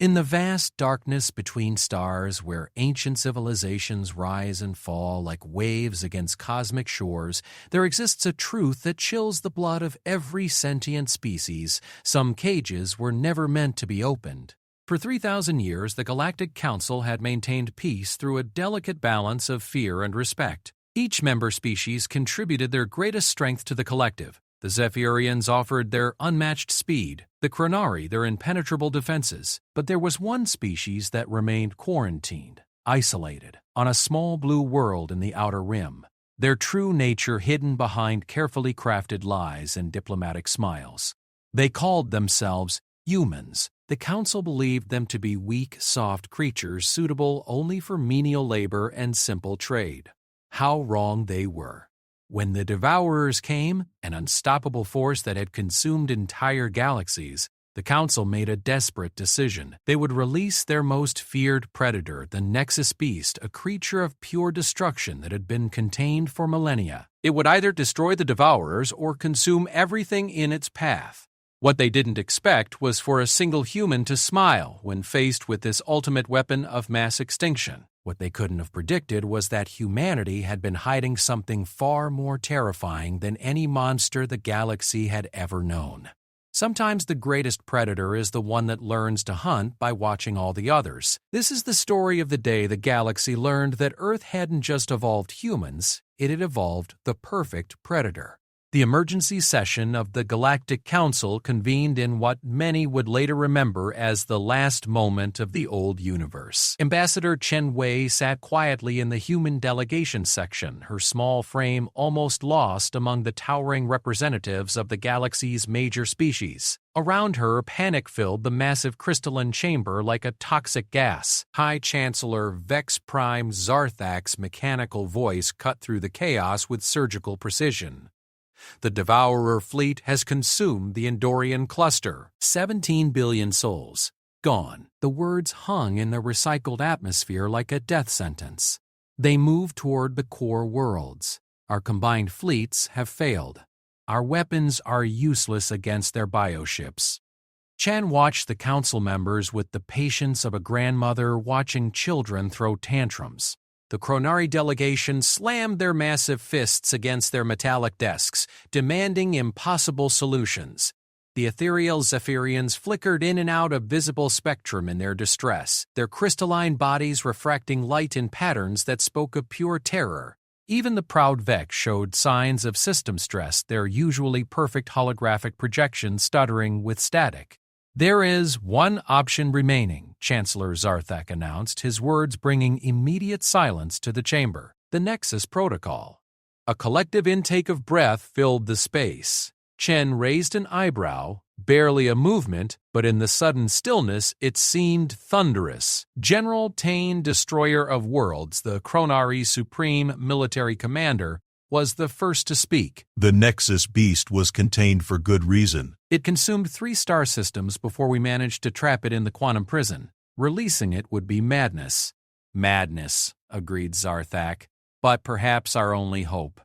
In the vast darkness between stars, where ancient civilizations rise and fall like waves against cosmic shores, there exists a truth that chills the blood of every sentient species. Some cages were never meant to be opened. For 3,000 years, the Galactic Council had maintained peace through a delicate balance of fear and respect. Each member species contributed their greatest strength to the collective. The Zephyrians offered their unmatched speed, the Chronari their impenetrable defenses, but there was one species that remained quarantined, isolated, on a small blue world in the outer rim, their true nature hidden behind carefully crafted lies and diplomatic smiles. They called themselves humans. The Council believed them to be weak, soft creatures suitable only for menial labor and simple trade. How wrong they were. When the Devourers came, an unstoppable force that had consumed entire galaxies, the Council made a desperate decision. They would release their most feared predator, the Nexus Beast, a creature of pure destruction that had been contained for millennia. It would either destroy the Devourers or consume everything in its path. What they didn't expect was for a single human to smile when faced with this ultimate weapon of mass extinction. What they couldn't have predicted was that humanity had been hiding something far more terrifying than any monster the galaxy had ever known. Sometimes the greatest predator is the one that learns to hunt by watching all the others. This is the story of the day the galaxy learned that Earth hadn't just evolved humans, it had evolved the perfect predator. The emergency session of the Galactic Council convened in what many would later remember as the last moment of the old universe. Ambassador Chen Wei sat quietly in the human delegation section, her small frame almost lost among the towering representatives of the galaxy's major species. Around her, panic filled the massive crystalline chamber like a toxic gas. High Chancellor Vex Prime Zarthak's mechanical voice cut through the chaos with surgical precision. The Devourer fleet has consumed the Endorian cluster. 17 billion souls. Gone. The words hung in the recycled atmosphere like a death sentence. They move toward the core worlds. Our combined fleets have failed. Our weapons are useless against their bioships. Chan watched the council members with the patience of a grandmother watching children throw tantrums. The Chronari delegation slammed their massive fists against their metallic desks, demanding impossible solutions. The ethereal Zephyrians flickered in and out of visible spectrum in their distress, their crystalline bodies refracting light in patterns that spoke of pure terror. Even the proud Vex showed signs of system stress, their usually perfect holographic projections stuttering with static. There is one option remaining, Chancellor Zarthak announced, his words bringing immediate silence to the chamber. The Nexus Protocol. A collective intake of breath filled the space. Chen raised an eyebrow, barely a movement, but in the sudden stillness it seemed thunderous. General Tain, Destroyer of Worlds, the Chronari Supreme Military Commander, was the first to speak. The Nexus Beast was contained for good reason. It consumed 3 star systems before we managed to trap it in the quantum prison. Releasing it would be madness. Madness, agreed Zarthak, but perhaps our only hope.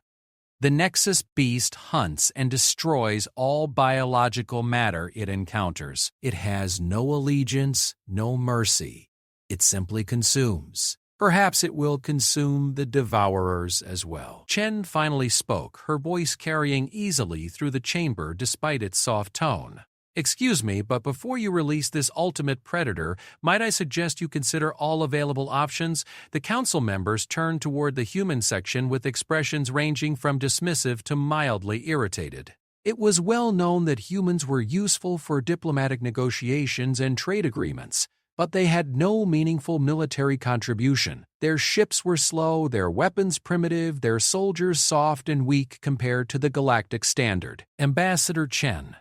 The Nexus Beast hunts and destroys all biological matter it encounters. It has no allegiance, no mercy. It simply consumes. Perhaps it will consume the Devourers as well. Chen finally spoke, her voice carrying easily through the chamber despite its soft tone. Excuse me, but before you release this ultimate predator, might I suggest you consider all available options? The council members turned toward the human section with expressions ranging from dismissive to mildly irritated. It was well known that humans were useful for diplomatic negotiations and trade agreements, but they had no meaningful military contribution. Their ships were slow, their weapons primitive, their soldiers soft and weak compared to the galactic standard. Ambassador Chen.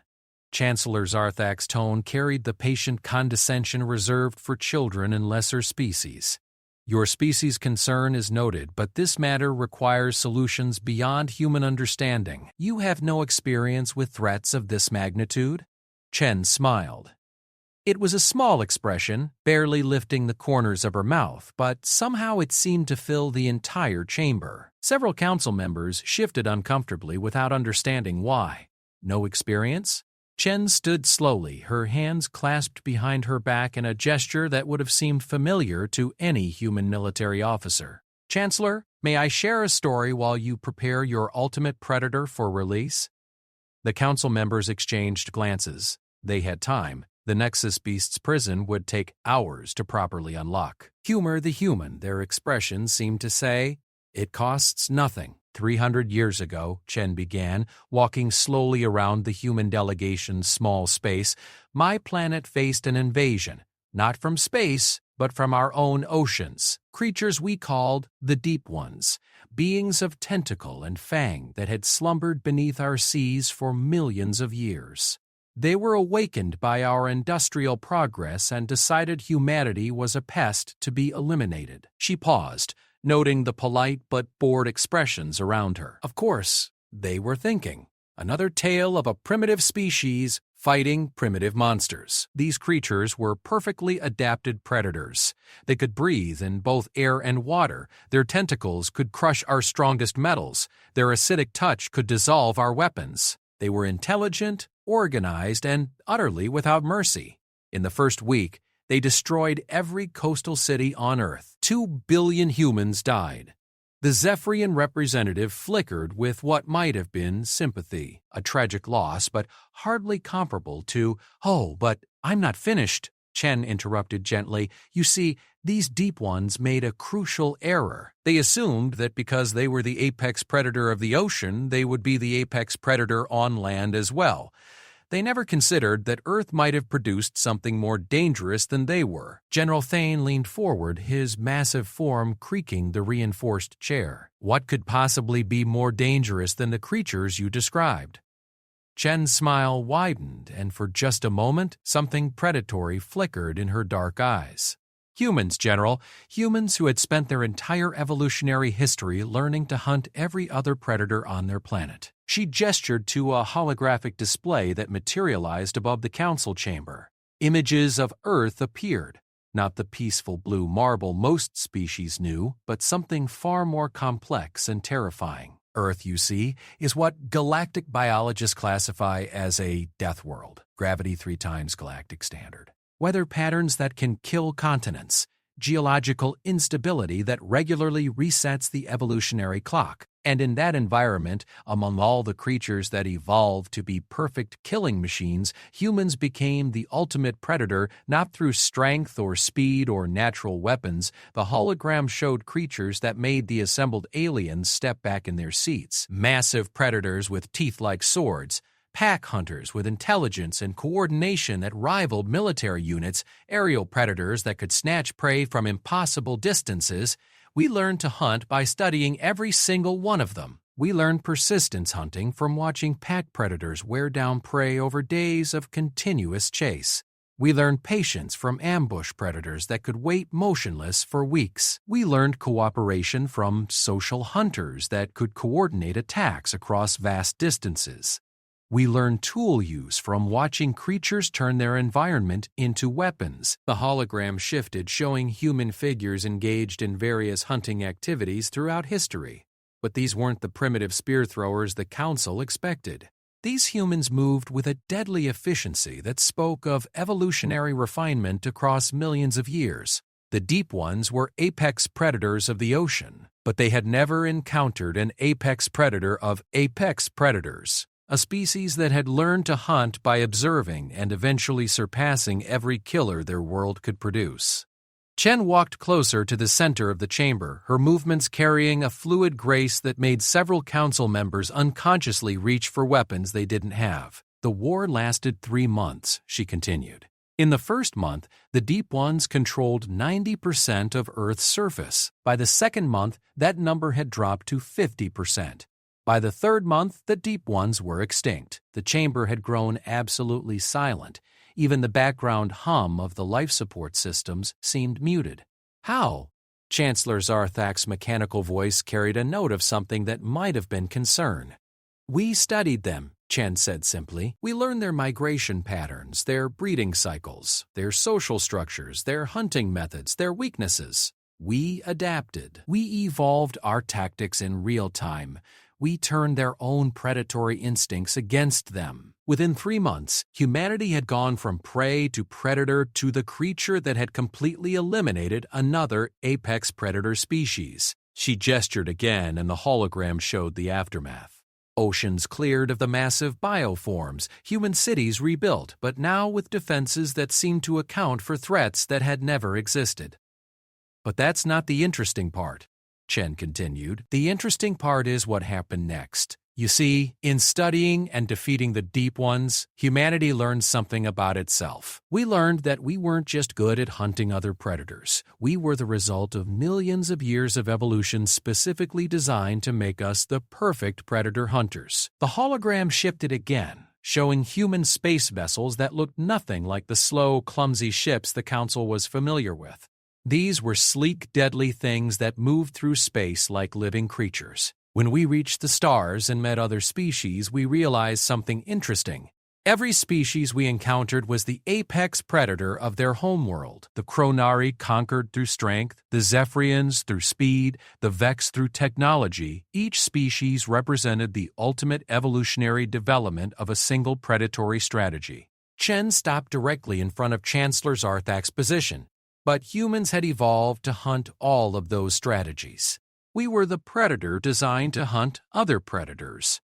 Chancellor Zarthak's tone carried the patient condescension reserved for children and lesser species. Your species' concern is noted, but this matter requires solutions beyond human understanding. You have no experience with threats of this magnitude? Chen smiled. It was a small expression, barely lifting the corners of her mouth, but somehow it seemed to fill the entire chamber. Several council members shifted uncomfortably without understanding why. No experience? Chen stood slowly, her hands clasped behind her back in a gesture that would have seemed familiar to any human military officer. "Chancellor, may I share a story while you prepare your ultimate predator for release?" The council members exchanged glances. They had time. The Nexus Beast's prison would take hours to properly unlock. Humor the human, their expressions seemed to say. "It costs nothing." 300 years ago, Chen began, walking slowly around the human delegation's small space, my planet faced an invasion, not from space, but from our own oceans, creatures we called the Deep Ones, beings of tentacle and fang that had slumbered beneath our seas for millions of years. They were awakened by our industrial progress and decided humanity was a pest to be eliminated. She paused, noting the polite but bored expressions around her. Of course, they were thinking. Another tale of a primitive species fighting primitive monsters. These creatures were perfectly adapted predators. They could breathe in both air and water. Their tentacles could crush our strongest metals. Their acidic touch could dissolve our weapons. They were intelligent, organized, and utterly without mercy. In the first week, they destroyed every coastal city on Earth. 2 billion humans died. The Zephyrian representative flickered with what might have been sympathy, a tragic loss, but hardly comparable to, "Oh, but I'm not finished," Chen interrupted gently. "You see, these Deep Ones made a crucial error. They assumed that because they were the apex predator of the ocean, they would be the apex predator on land as well. They never considered that Earth might have produced something more dangerous than they were." General Thane leaned forward, his massive form creaking the reinforced chair. "What could possibly be more dangerous than the creatures you described?" Chen's smile widened, and for just a moment, something predatory flickered in her dark eyes. "Humans, General. Humans who had spent their entire evolutionary history learning to hunt every other predator on their planet." She gestured to a holographic display that materialized above the council chamber. Images of Earth appeared, not the peaceful blue marble most species knew, but something far more complex and terrifying. Earth, you see, is what galactic biologists classify as a death world, gravity 3 times galactic standard. Weather patterns that can kill continents, geological instability that regularly resets the evolutionary clock. And in that environment, among all the creatures that evolved to be perfect killing machines, humans became the ultimate predator not through strength or speed or natural weapons. The hologram showed creatures that made the assembled aliens step back in their seats. Massive predators with teeth like swords, pack hunters with intelligence and coordination that rivaled military units, aerial predators that could snatch prey from impossible distances. We learned to hunt by studying every single one of them. We learned persistence hunting from watching pack predators wear down prey over days of continuous chase. We learned patience from ambush predators that could wait motionless for weeks. We learned cooperation from social hunters that could coordinate attacks across vast distances. We learn tool use from watching creatures turn their environment into weapons. The hologram shifted, showing human figures engaged in various hunting activities throughout history. But these weren't the primitive spear throwers the Council expected. These humans moved with a deadly efficiency that spoke of evolutionary refinement across millions of years. The Deep Ones were apex predators of the ocean, but they had never encountered an apex predator of apex predators. A species that had learned to hunt by observing and eventually surpassing every killer their world could produce. Chen walked closer to the center of the chamber, her movements carrying a fluid grace that made several council members unconsciously reach for weapons they didn't have. "The war lasted 3 months," she continued. "In the first month, the Deep Ones controlled 90% of Earth's surface. By the second month, that number had dropped to 50%. By the third month, the Deep Ones were extinct. The chamber had grown absolutely silent. Even the background hum of the life support systems seemed muted. "How?" Chancellor Zarthak's mechanical voice carried a note of something that might have been concern. "We studied them," Chen said simply. "We learned their migration patterns, their breeding cycles, their social structures, their hunting methods, their weaknesses. We adapted. We evolved our tactics in real time. We turned their own predatory instincts against them. Within 3 months, humanity had gone from prey to predator to the creature that had completely eliminated another apex predator species. She gestured again, and the hologram showed the aftermath. Oceans cleared of the massive bioforms, human cities rebuilt, but now with defenses that seemed to account for threats that had never existed. But that's not the interesting part, Chen continued. The interesting part is what happened next. You see, in studying and defeating the Deep Ones, humanity learned something about itself. We learned that we weren't just good at hunting other predators. We were the result of millions of years of evolution specifically designed to make us the perfect predator hunters. The hologram shifted again, showing human space vessels that looked nothing like the slow, clumsy ships the Council was familiar with. These were sleek, deadly things that moved through space like living creatures. When we reached the stars and met other species, we realized something interesting. Every species we encountered was the apex predator of their homeworld. The Chronari conquered through strength, the Zephyrians through speed, the Vex through technology. Each species represented the ultimate evolutionary development of a single predatory strategy. Chen stopped directly in front of Chancellor Zarthak's position, but humans had evolved to hunt all of those strategies. We were the predator designed to hunt other predators.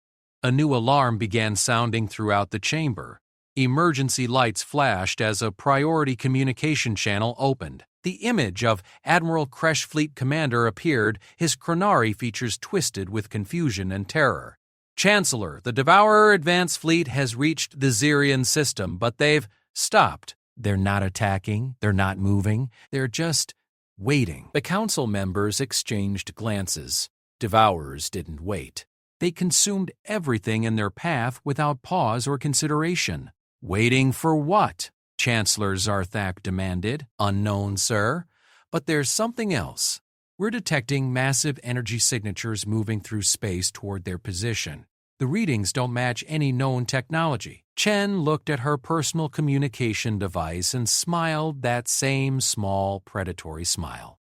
A new alarm began sounding throughout the chamber. Emergency lights flashed as a priority communication channel opened. The image of Admiral Kresh Fleet Commander appeared, his Chronari features twisted with confusion and terror. Chancellor, the Devourer Advance Fleet has reached the Zirian system, but they've stopped. They're not attacking, they're not moving, they're just waiting. The council members exchanged glances. Devourers didn't wait. They consumed everything in their path without pause or consideration. Waiting for what? Chancellor Zarthak demanded. Unknown, sir. But there's something else. We're detecting massive energy signatures moving through space toward their position. The readings don't match any known technology. Chen looked at her personal communication device and smiled that same small, predatory smile.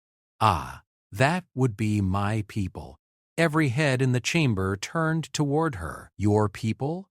Ah, that would be my people. Every head in the chamber turned toward her. Your people?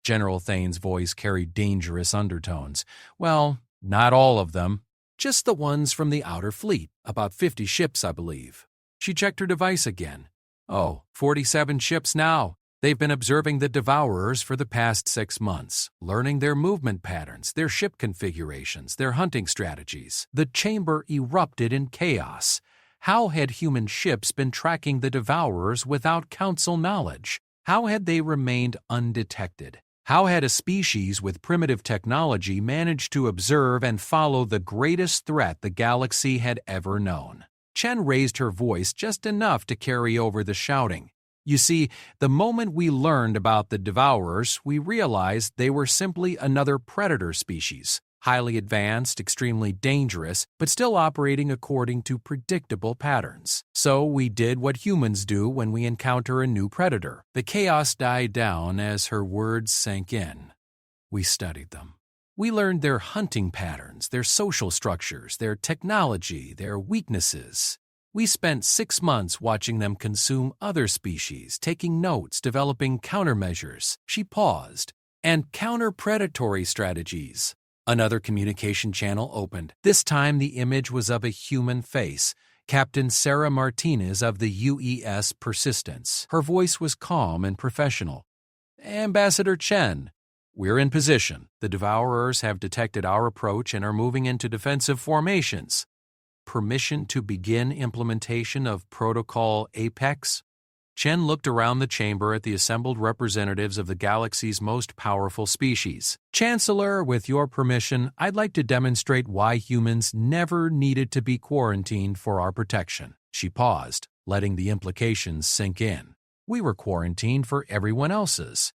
General Thane's voice carried dangerous undertones. Well, not all of them. Just the ones from the outer fleet. About 50 ships, I believe. She checked her device again. Oh, 47 ships now. They've been observing the Devourers for the past 6 months, learning their movement patterns, their ship configurations, their hunting strategies. The chamber erupted in chaos. How had human ships been tracking the Devourers without council knowledge? How had they remained undetected? How had a species with primitive technology managed to observe and follow the greatest threat the galaxy had ever known? Chen raised her voice just enough to carry over the shouting. You see, the moment we learned about the Devourers, we realized they were simply another predator species, highly advanced, extremely dangerous, but still operating according to predictable patterns. So we did what humans do when we encounter a new predator. The chaos died down as her words sank in. We studied them. We learned their hunting patterns, their social structures, their technology, their weaknesses. We spent 6 months watching them consume other species, taking notes, developing countermeasures. She paused. And counter-predatory strategies. Another communication channel opened. This time the image was of a human face, Captain Sarah Martinez of the UES Persistence. Her voice was calm and professional. Ambassador Chen, we're in position. The Devourers have detected our approach and are moving into defensive formations. Permission to begin implementation of Protocol Apex? Chen looked around the chamber at the assembled representatives of the galaxy's most powerful species. Chancellor, with your permission, I'd like to demonstrate why humans never needed to be quarantined for our protection. She paused, letting the implications sink in. We were quarantined for everyone else's.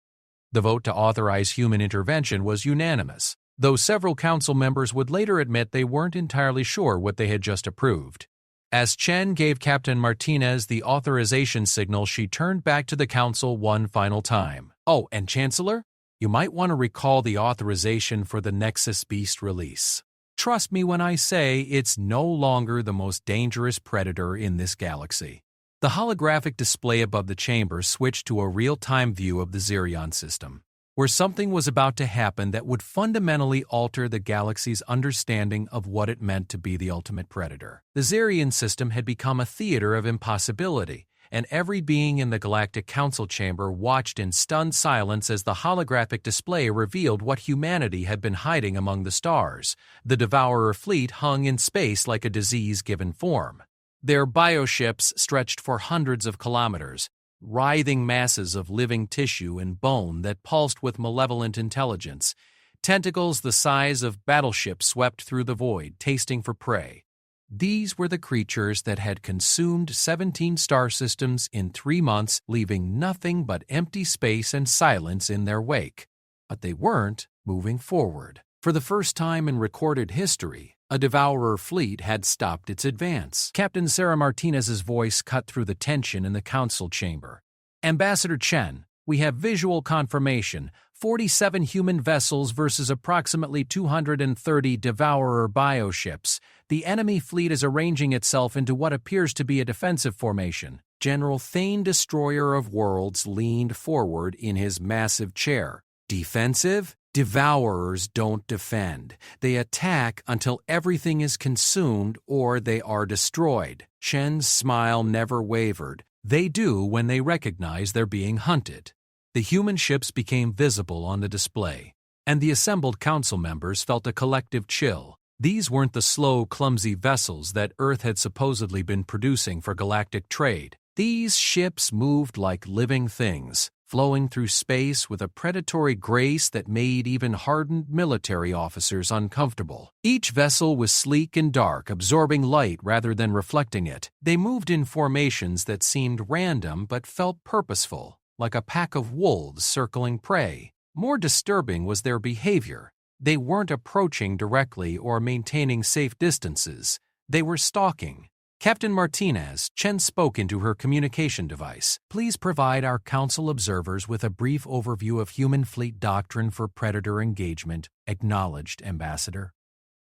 The vote to authorize human intervention was unanimous, though several council members would later admit they weren't entirely sure what they had just approved. As Chen gave Captain Martinez the authorization signal, she turned back to the council one final time. Oh, and Chancellor, you might want to recall the authorization for the Nexus Beast release. Trust me when I say it's no longer the most dangerous predator in this galaxy. The holographic display above the chamber switched to a real-time view of the Zirion system. where something was about to happen that would fundamentally alter the galaxy's understanding of what it meant to be the ultimate predator. The Zarian system had become a theater of impossibility, and every being in the Galactic Council chamber watched in stunned silence as the holographic display revealed what humanity had been hiding among the stars. The Devourer fleet hung in space like a disease-given form. Their bioships stretched for hundreds of kilometers, writhing masses of living tissue and bone that pulsed with malevolent intelligence. Tentacles the size of battleships swept through the void, tasting for prey. These were the creatures that had consumed 17 star systems in 3 months, leaving nothing but empty space and silence in their wake. But they weren't moving forward. For the first time in recorded history, a Devourer fleet had stopped its advance. Captain Sarah Martinez's voice cut through the tension in the council chamber. Ambassador Chen, we have visual confirmation. 47 human vessels versus approximately 230 Devourer bioships. The enemy fleet is arranging itself into what appears to be a defensive formation. General Thane, Destroyer of Worlds, leaned forward in his massive chair. Defensive? Devourers don't defend. They attack until everything is consumed or they are destroyed. Chen's smile never wavered. They do when they recognize they're being hunted. The human ships became visible on the display, and the assembled council members felt a collective chill. These weren't the slow, clumsy vessels that Earth had supposedly been producing for galactic trade. These ships moved like living things, flowing through space with a predatory grace that made even hardened military officers uncomfortable. Each vessel was sleek and dark, absorbing light rather than reflecting it. They moved in formations that seemed random but felt purposeful, like a pack of wolves circling prey. More disturbing was their behavior. They weren't approaching directly or maintaining safe distances. They were stalking. Captain Martinez, Chen spoke into her communication device. Please provide our council observers with a brief overview of human fleet doctrine for predator engagement. Acknowledged, Ambassador.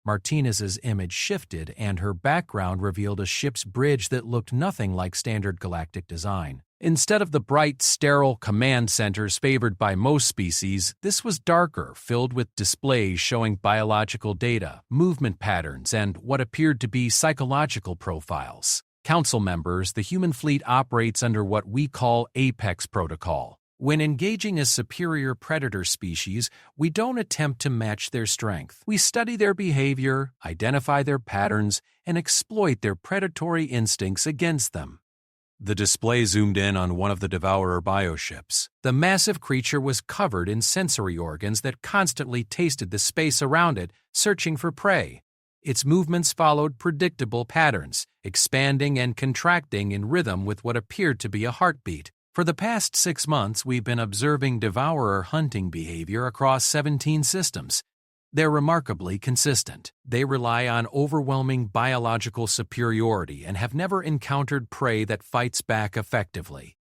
Martinez's image shifted and her background revealed a ship's bridge that looked nothing like standard galactic design. Instead of the bright, sterile command centers favored by most species, this was darker, filled with displays showing biological data, movement patterns, and what appeared to be psychological profiles. Council members, the human fleet operates under what we call Apex Protocol. When engaging a superior predator species, we don't attempt to match their strength. We study their behavior, identify their patterns, and exploit their predatory instincts against them. The display zoomed in on one of the Devourer bioships. The massive creature was covered in sensory organs that constantly tasted the space around it, searching for prey. Its movements followed predictable patterns, expanding and contracting in rhythm with what appeared to be a heartbeat. For the past 6 months, we've been observing Devourer hunting behavior across 17 systems. They're remarkably consistent. They rely on overwhelming biological superiority and have never encountered prey that fights back effectively.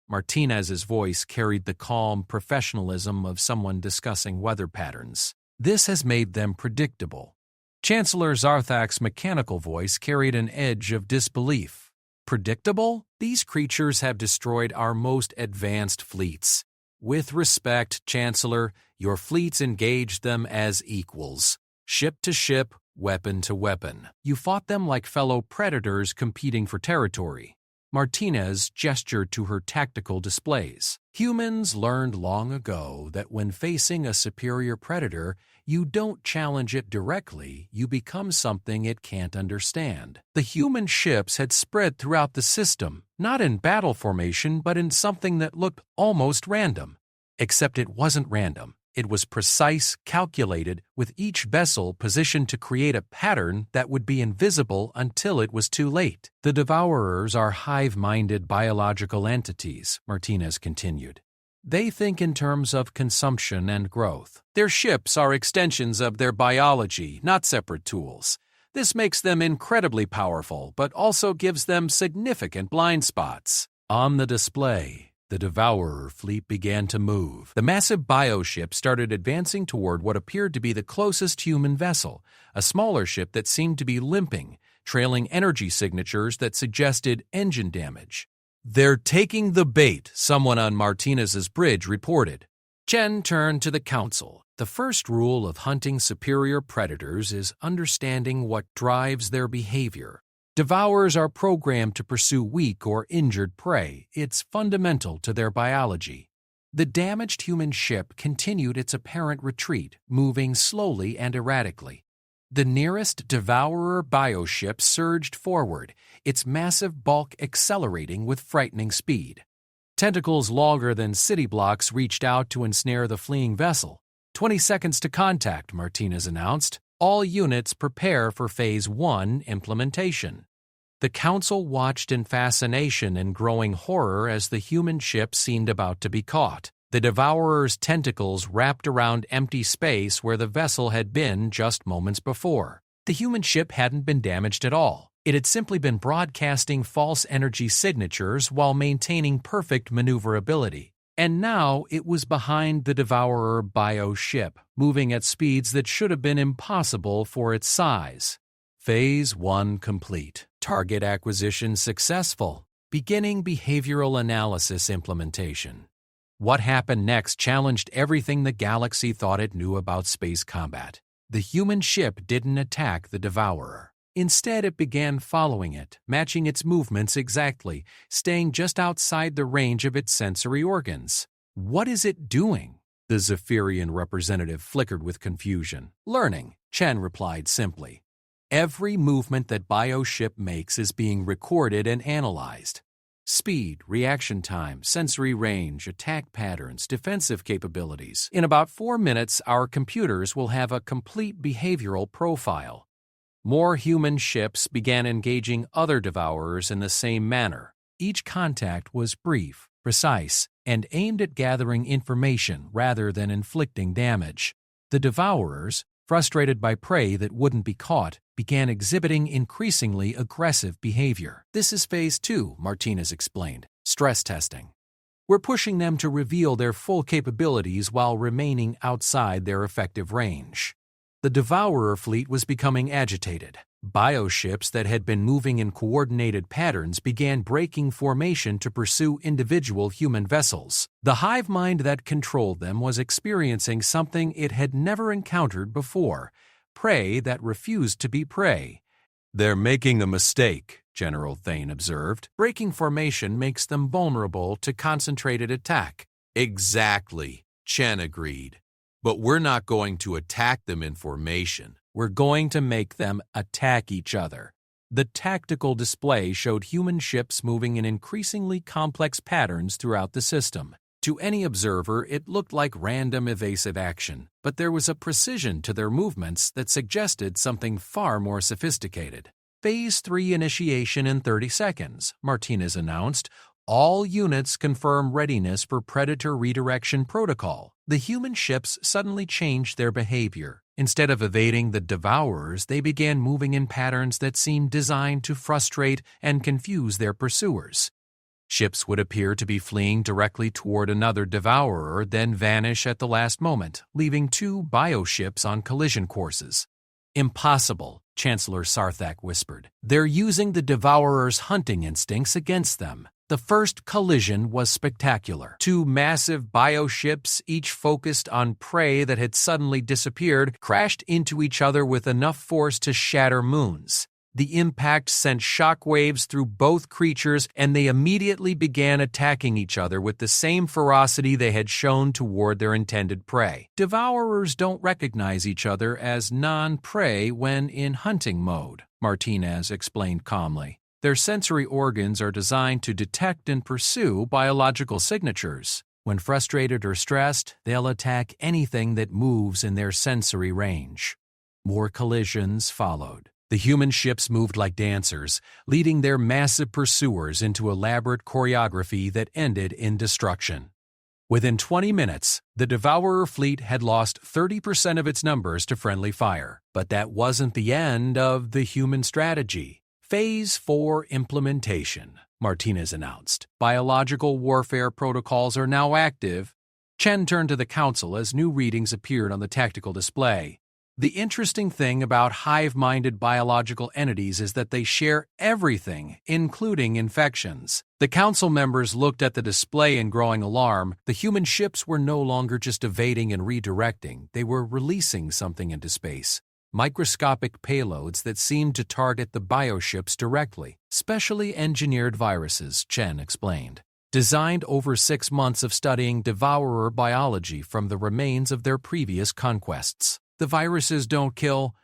Martinez's voice carried the calm professionalism of someone discussing weather patterns. This has made them predictable. Chancellor Zarthak's mechanical voice carried an edge of disbelief. Predictable? These creatures have destroyed our most advanced fleets. With respect, Chancellor, your fleets engaged them as equals. Ship to ship, weapon to weapon. You fought them like fellow predators competing for territory. Martinez gestured to her tactical displays. Humans learned long ago that when facing a superior predator, you don't challenge it directly, you become something it can't understand. The human ships had spread throughout the system, not in battle formation, but in something that looked almost random. Except it wasn't random. It was precise, calculated, with each vessel positioned to create a pattern that would be invisible until it was too late. The Devourers are hive-minded biological entities, Martinez continued. They think in terms of consumption and growth. Their ships are extensions of their biology, not separate tools. This makes them incredibly powerful, but also gives them significant blind spots. On the display, the Devourer fleet began to move. The massive bioship started advancing toward what appeared to be the closest human vessel, a smaller ship that seemed to be limping, trailing energy signatures that suggested engine damage. They're taking the bait, someone on Martinez's bridge reported. Chen turned to the council. The first rule of hunting superior predators is understanding what drives their behavior. Devourers are programmed to pursue weak or injured prey. It's fundamental to their biology. The damaged human ship continued its apparent retreat, moving slowly and erratically. The nearest devourer bioship surged forward, its massive bulk accelerating with frightening speed. Tentacles longer than city blocks reached out to ensnare the fleeing vessel. 20 seconds to contact, Martinez announced. All units prepare for Phase 1 implementation. The council watched in fascination and growing horror as the human ship seemed about to be caught. The devourer's tentacles wrapped around empty space where the vessel had been just moments before. The human ship hadn't been damaged at all. It had simply been broadcasting false energy signatures while maintaining perfect maneuverability. And now it was behind the devourer bioship, moving at speeds that should have been impossible for its size. Phase 1 complete. Target acquisition successful. Beginning behavioral analysis implementation. What happened next challenged everything the galaxy thought it knew about space combat. The human ship didn't attack the devourer. Instead, it began following it, matching its movements exactly, staying just outside the range of its sensory organs. What is it doing? The Zephyrian representative flickered with confusion. Learning, Chen replied simply. Every movement that bioship makes is being recorded and analyzed. Speed, reaction time, sensory range, attack patterns, defensive capabilities. In about 4 minutes, our computers will have a complete behavioral profile. More human ships began engaging other devourers in the same manner. Each contact was brief, precise, and aimed at gathering information rather than inflicting damage. The devourers, frustrated by prey that wouldn't be caught, began exhibiting increasingly aggressive behavior. This is Phase 2, Martinez explained. Stress testing. We're pushing them to reveal their full capabilities while remaining outside their effective range. The devourer fleet was becoming agitated. Bioships that had been moving in coordinated patterns began breaking formation to pursue individual human vessels. The hive mind that controlled them was experiencing something it had never encountered before: prey that refused to be prey. They're making a mistake, General Thane observed. Breaking formation makes them vulnerable to concentrated attack. Exactly, Chen agreed. But we're not going to attack them in formation. We're going to make them attack each other. The tactical display showed human ships moving in increasingly complex patterns throughout the system. To any observer, it looked like random evasive action, but there was a precision to their movements that suggested something far more sophisticated. Phase 3 initiation in 30 seconds, Martinez announced. All units confirm readiness for Predator redirection protocol. The human ships suddenly changed their behavior. Instead of evading the devourers, they began moving in patterns that seemed designed to frustrate and confuse their pursuers. Ships would appear to be fleeing directly toward another devourer, then vanish at the last moment, leaving 2 bioships on collision courses. Impossible, Chancellor Sarthak whispered. They're using the devourer's hunting instincts against them. The first collision was spectacular. 2 massive bioships, each focused on prey that had suddenly disappeared, crashed into each other with enough force to shatter moons. The impact sent shockwaves through both creatures, and they immediately began attacking each other with the same ferocity they had shown toward their intended prey. Devourers don't recognize each other as non-prey when in hunting mode, Martinez explained calmly. Their sensory organs are designed to detect and pursue biological signatures. When frustrated or stressed, they'll attack anything that moves in their sensory range. More collisions followed. The human ships moved like dancers, leading their massive pursuers into elaborate choreography that ended in destruction. Within 20 minutes, the Devourer fleet had lost 30% of its numbers to friendly fire. But that wasn't the end of the human strategy. Phase 4 implementation, Martinez announced. Biological warfare protocols are now active. Chen turned to the council as new readings appeared on the tactical display. The interesting thing about hive-minded biological entities is that they share everything, including infections. The council members looked at the display in growing alarm. The human ships were no longer just evading and redirecting, they were releasing something into space. Microscopic payloads that seemed to target the bioships directly. Specially engineered viruses, Chen explained. Designed over 6 months of studying devourer biology from the remains of their previous conquests. The viruses don't kill.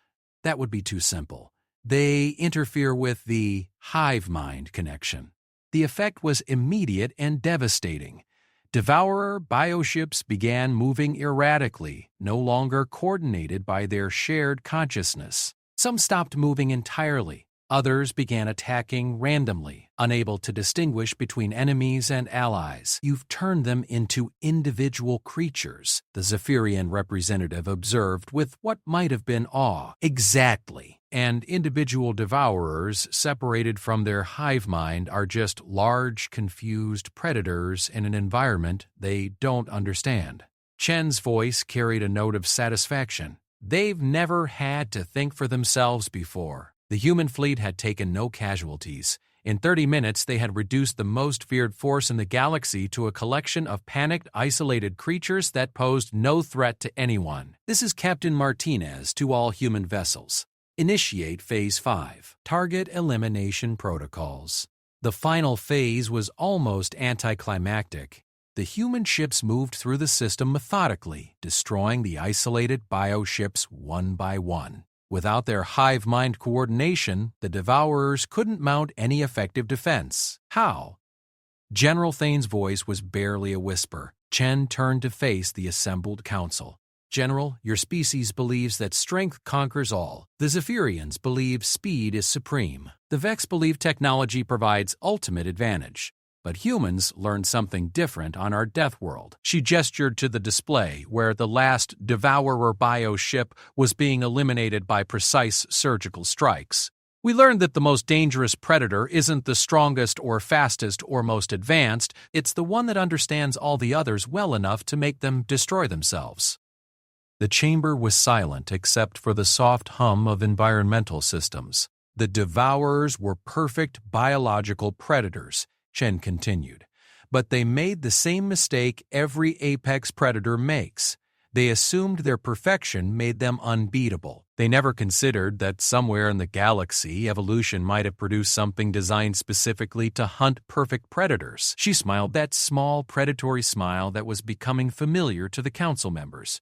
That would be too simple. They interfere with the hive-mind connection. The effect was immediate and devastating. Devourer bioships began moving erratically, no longer coordinated by their shared consciousness. Some stopped moving entirely. Others began attacking randomly, unable to distinguish between enemies and allies. You've turned them into individual creatures, the Zephyrian representative observed with what might have been awe. Exactly. And individual devourers, separated from their hive mind, are just large, confused predators in an environment they don't understand. Chen's voice carried a note of satisfaction. They've never had to think for themselves before. The human fleet had taken no casualties. In 30 minutes, they had reduced the most feared force in the galaxy to a collection of panicked, isolated creatures that posed no threat to anyone. This is Captain Martinez to all human vessels. Initiate Phase 5, Target Elimination Protocols. The final phase was almost anticlimactic. The human ships moved through the system methodically, destroying the isolated bioships one by one. Without their hive-mind coordination, the devourers couldn't mount any effective defense. How? General Thane's voice was barely a whisper. Chen turned to face the assembled council. General, your species believes that strength conquers all. The Zephyrians believe speed is supreme. The Vex believe technology provides ultimate advantage. But humans learned something different on our death world. She gestured to the display where the last Devourer bioship was being eliminated by precise surgical strikes. We learned that the most dangerous predator isn't the strongest or fastest or most advanced, it's the one that understands all the others well enough to make them destroy themselves. The chamber was silent except for the soft hum of environmental systems. The Devourers were perfect biological predators, Chen continued, but they made the same mistake every apex predator makes. They assumed their perfection made them unbeatable. They never considered that somewhere in the galaxy, evolution might have produced something designed specifically to hunt perfect predators. She smiled that small, predatory smile that was becoming familiar to the council members.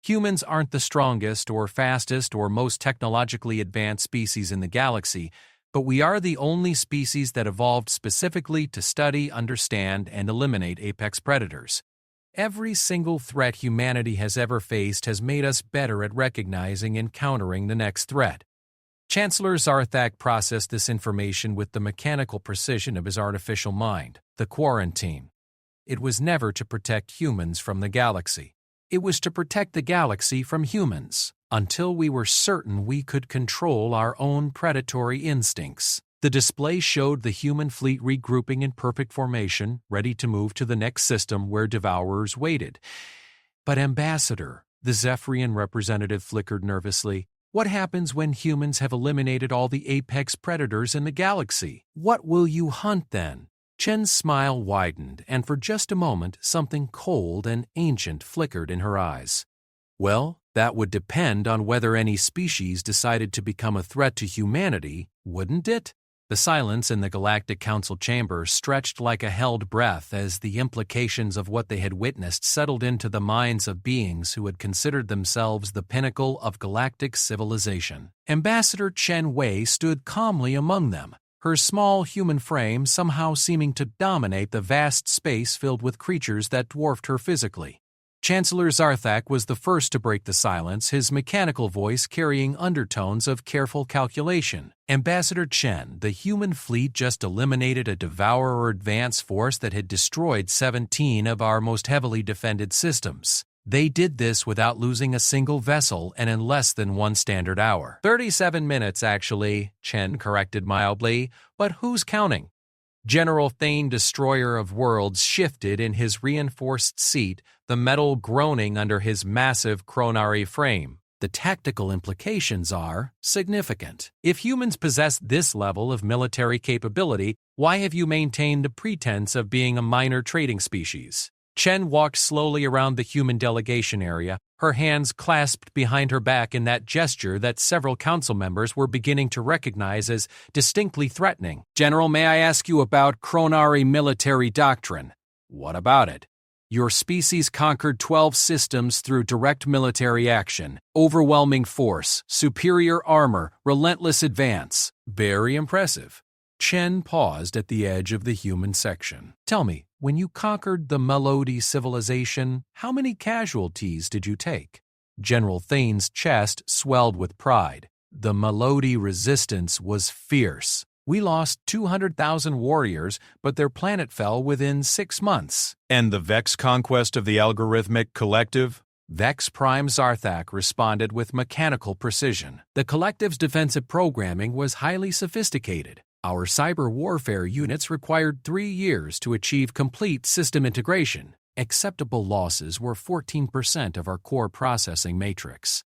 Humans aren't the strongest or fastest or most technologically advanced species in the galaxy, but we are the only species that evolved specifically to study, understand, and eliminate apex predators. Every single threat humanity has ever faced has made us better at recognizing and countering the next threat. Chancellor Zarthak processed this information with the mechanical precision of his artificial mind, the quarantine. It was never to protect humans from the galaxy. It was to protect the galaxy from humans, until we were certain we could control our own predatory instincts. The display showed the human fleet regrouping in perfect formation, ready to move to the next system where devourers waited. But Ambassador, the Zephyrian representative flickered nervously, what happens when humans have eliminated all the apex predators in the galaxy? What will you hunt then? Chen's smile widened, and for just a moment something cold and ancient flickered in her eyes. Well, that would depend on whether any species decided to become a threat to humanity, wouldn't it? The silence in the Galactic Council chamber stretched like a held breath as the implications of what they had witnessed settled into the minds of beings who had considered themselves the pinnacle of galactic civilization. Ambassador Chen Wei stood calmly among them, her small human frame somehow seeming to dominate the vast space filled with creatures that dwarfed her physically. Chancellor Zarthak was the first to break the silence, his mechanical voice carrying undertones of careful calculation. Ambassador Chen, the human fleet just eliminated a devourer advance force that had destroyed 17 of our most heavily defended systems. They did this without losing a single vessel and in less than 1 standard hour. 37 minutes, actually, Chen corrected mildly, but who's counting? General Thane, Destroyer of Worlds, shifted in his reinforced seat, the metal groaning under his massive chronary frame. The tactical implications are significant. If humans possess this level of military capability, why have you maintained a pretense of being a minor trading species? Chen walked slowly around the human delegation area, her hands clasped behind her back in that gesture that several council members were beginning to recognize as distinctly threatening. General, may I ask you about Chronari military doctrine? What about it? Your species conquered 12 systems through direct military action, overwhelming force, superior armor, relentless advance. Very impressive. Chen paused at the edge of the human section. Tell me, when you conquered the Melody civilization, how many casualties did you take? General Thane's chest swelled with pride. The Melody resistance was fierce. We lost 200,000 warriors, but their planet fell within 6 months. And the Vex conquest of the algorithmic collective? Vex Prime Zarthak responded with mechanical precision. The collective's defensive programming was highly sophisticated. Our cyber warfare units required 3 years to achieve complete system integration. Acceptable losses were 14% of our core processing matrix.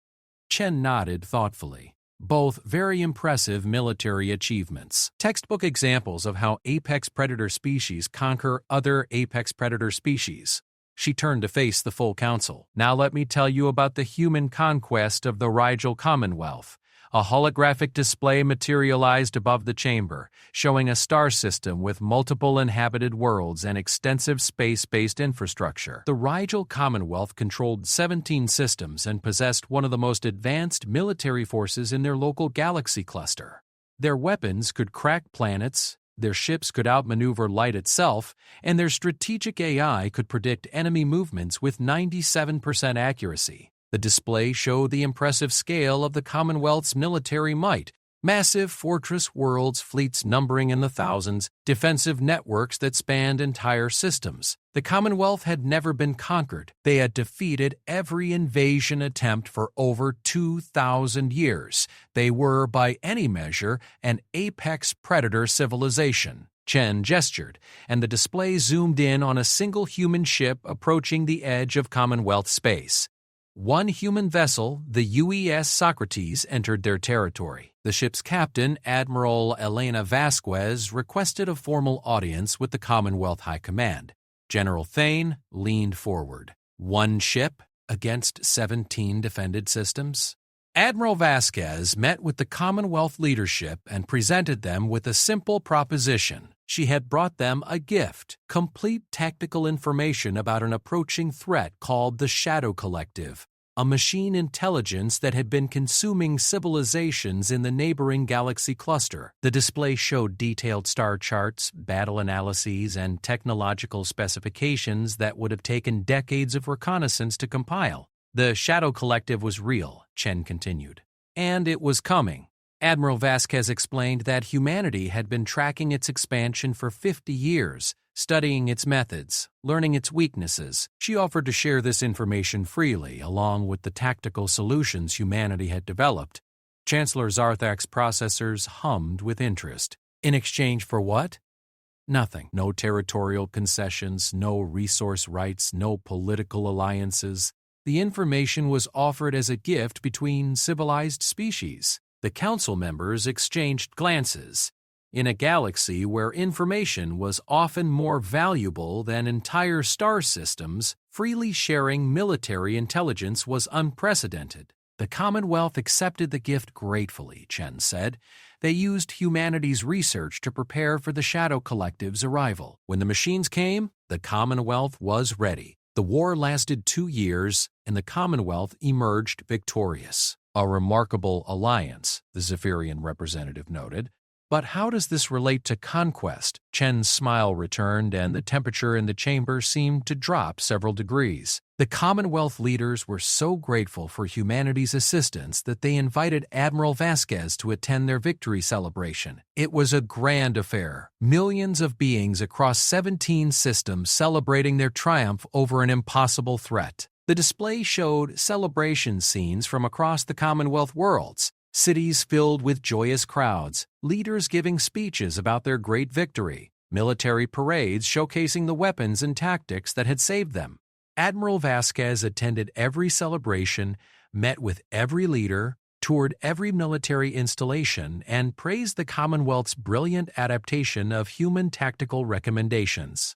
Chen nodded thoughtfully. Both very impressive military achievements. Textbook examples of how apex predator species conquer other apex predator species. She turned to face the full council. Now let me tell you about the human conquest of the Rigel Commonwealth. A holographic display materialized above the chamber, showing a star system with multiple inhabited worlds and extensive space-based infrastructure. The Rigel Commonwealth controlled 17 systems and possessed one of the most advanced military forces in their local galaxy cluster. Their weapons could crack planets, their ships could outmaneuver light itself, and their strategic AI could predict enemy movements with 97% accuracy. The display showed the impressive scale of the Commonwealth's military might, massive fortress worlds, fleets numbering in the thousands, defensive networks that spanned entire systems. The Commonwealth had never been conquered. They had defeated every invasion attempt for over 2,000 years. They were, by any measure, an apex predator civilization. Chen gestured, and the display zoomed in on a single human ship approaching the edge of Commonwealth space. One human vessel, the UES Socrates, entered their territory. The ship's captain, Admiral Elena Vasquez, requested a formal audience with the Commonwealth High Command. General Thane leaned forward. One ship against 17 defended systems? Admiral Vasquez met with the Commonwealth leadership and presented them with a simple proposition. She had brought them a gift, complete tactical information about an approaching threat called the Shadow Collective, a machine intelligence that had been consuming civilizations in the neighboring galaxy cluster. The display showed detailed star charts, battle analyses, and technological specifications that would have taken decades of reconnaissance to compile. The Shadow Collective was real, Chen continued. And it was coming. Admiral Vasquez explained that humanity had been tracking its expansion for 50 years, studying its methods, learning its weaknesses. She offered to share this information freely, along with the tactical solutions humanity had developed. Chancellor Zarthak's processors hummed with interest. In exchange for what? Nothing. No territorial concessions, no resource rights, no political alliances. The information was offered as a gift between civilized species. The council members exchanged glances. In a galaxy where information was often more valuable than entire star systems, freely sharing military intelligence was unprecedented. The Commonwealth accepted the gift gratefully, Chen said. They used humanity's research to prepare for the Shadow Collective's arrival. When the machines came, the Commonwealth was ready. The war lasted 2 years, and the Commonwealth emerged victorious. A remarkable alliance, the Zephyrian representative noted. But how does this relate to conquest? Chen's smile returned, and the temperature in the chamber seemed to drop several degrees. The Commonwealth leaders were so grateful for humanity's assistance that they invited Admiral Vasquez to attend their victory celebration. It was a grand affair. Millions of beings across 17 systems celebrating their triumph over an impossible threat. The display showed celebration scenes from across the Commonwealth worlds. Cities filled with joyous crowds, leaders giving speeches about their great victory, military parades showcasing the weapons and tactics that had saved them. Admiral Vasquez attended every celebration, met with every leader, toured every military installation, and praised the Commonwealth's brilliant adaptation of human tactical recommendations.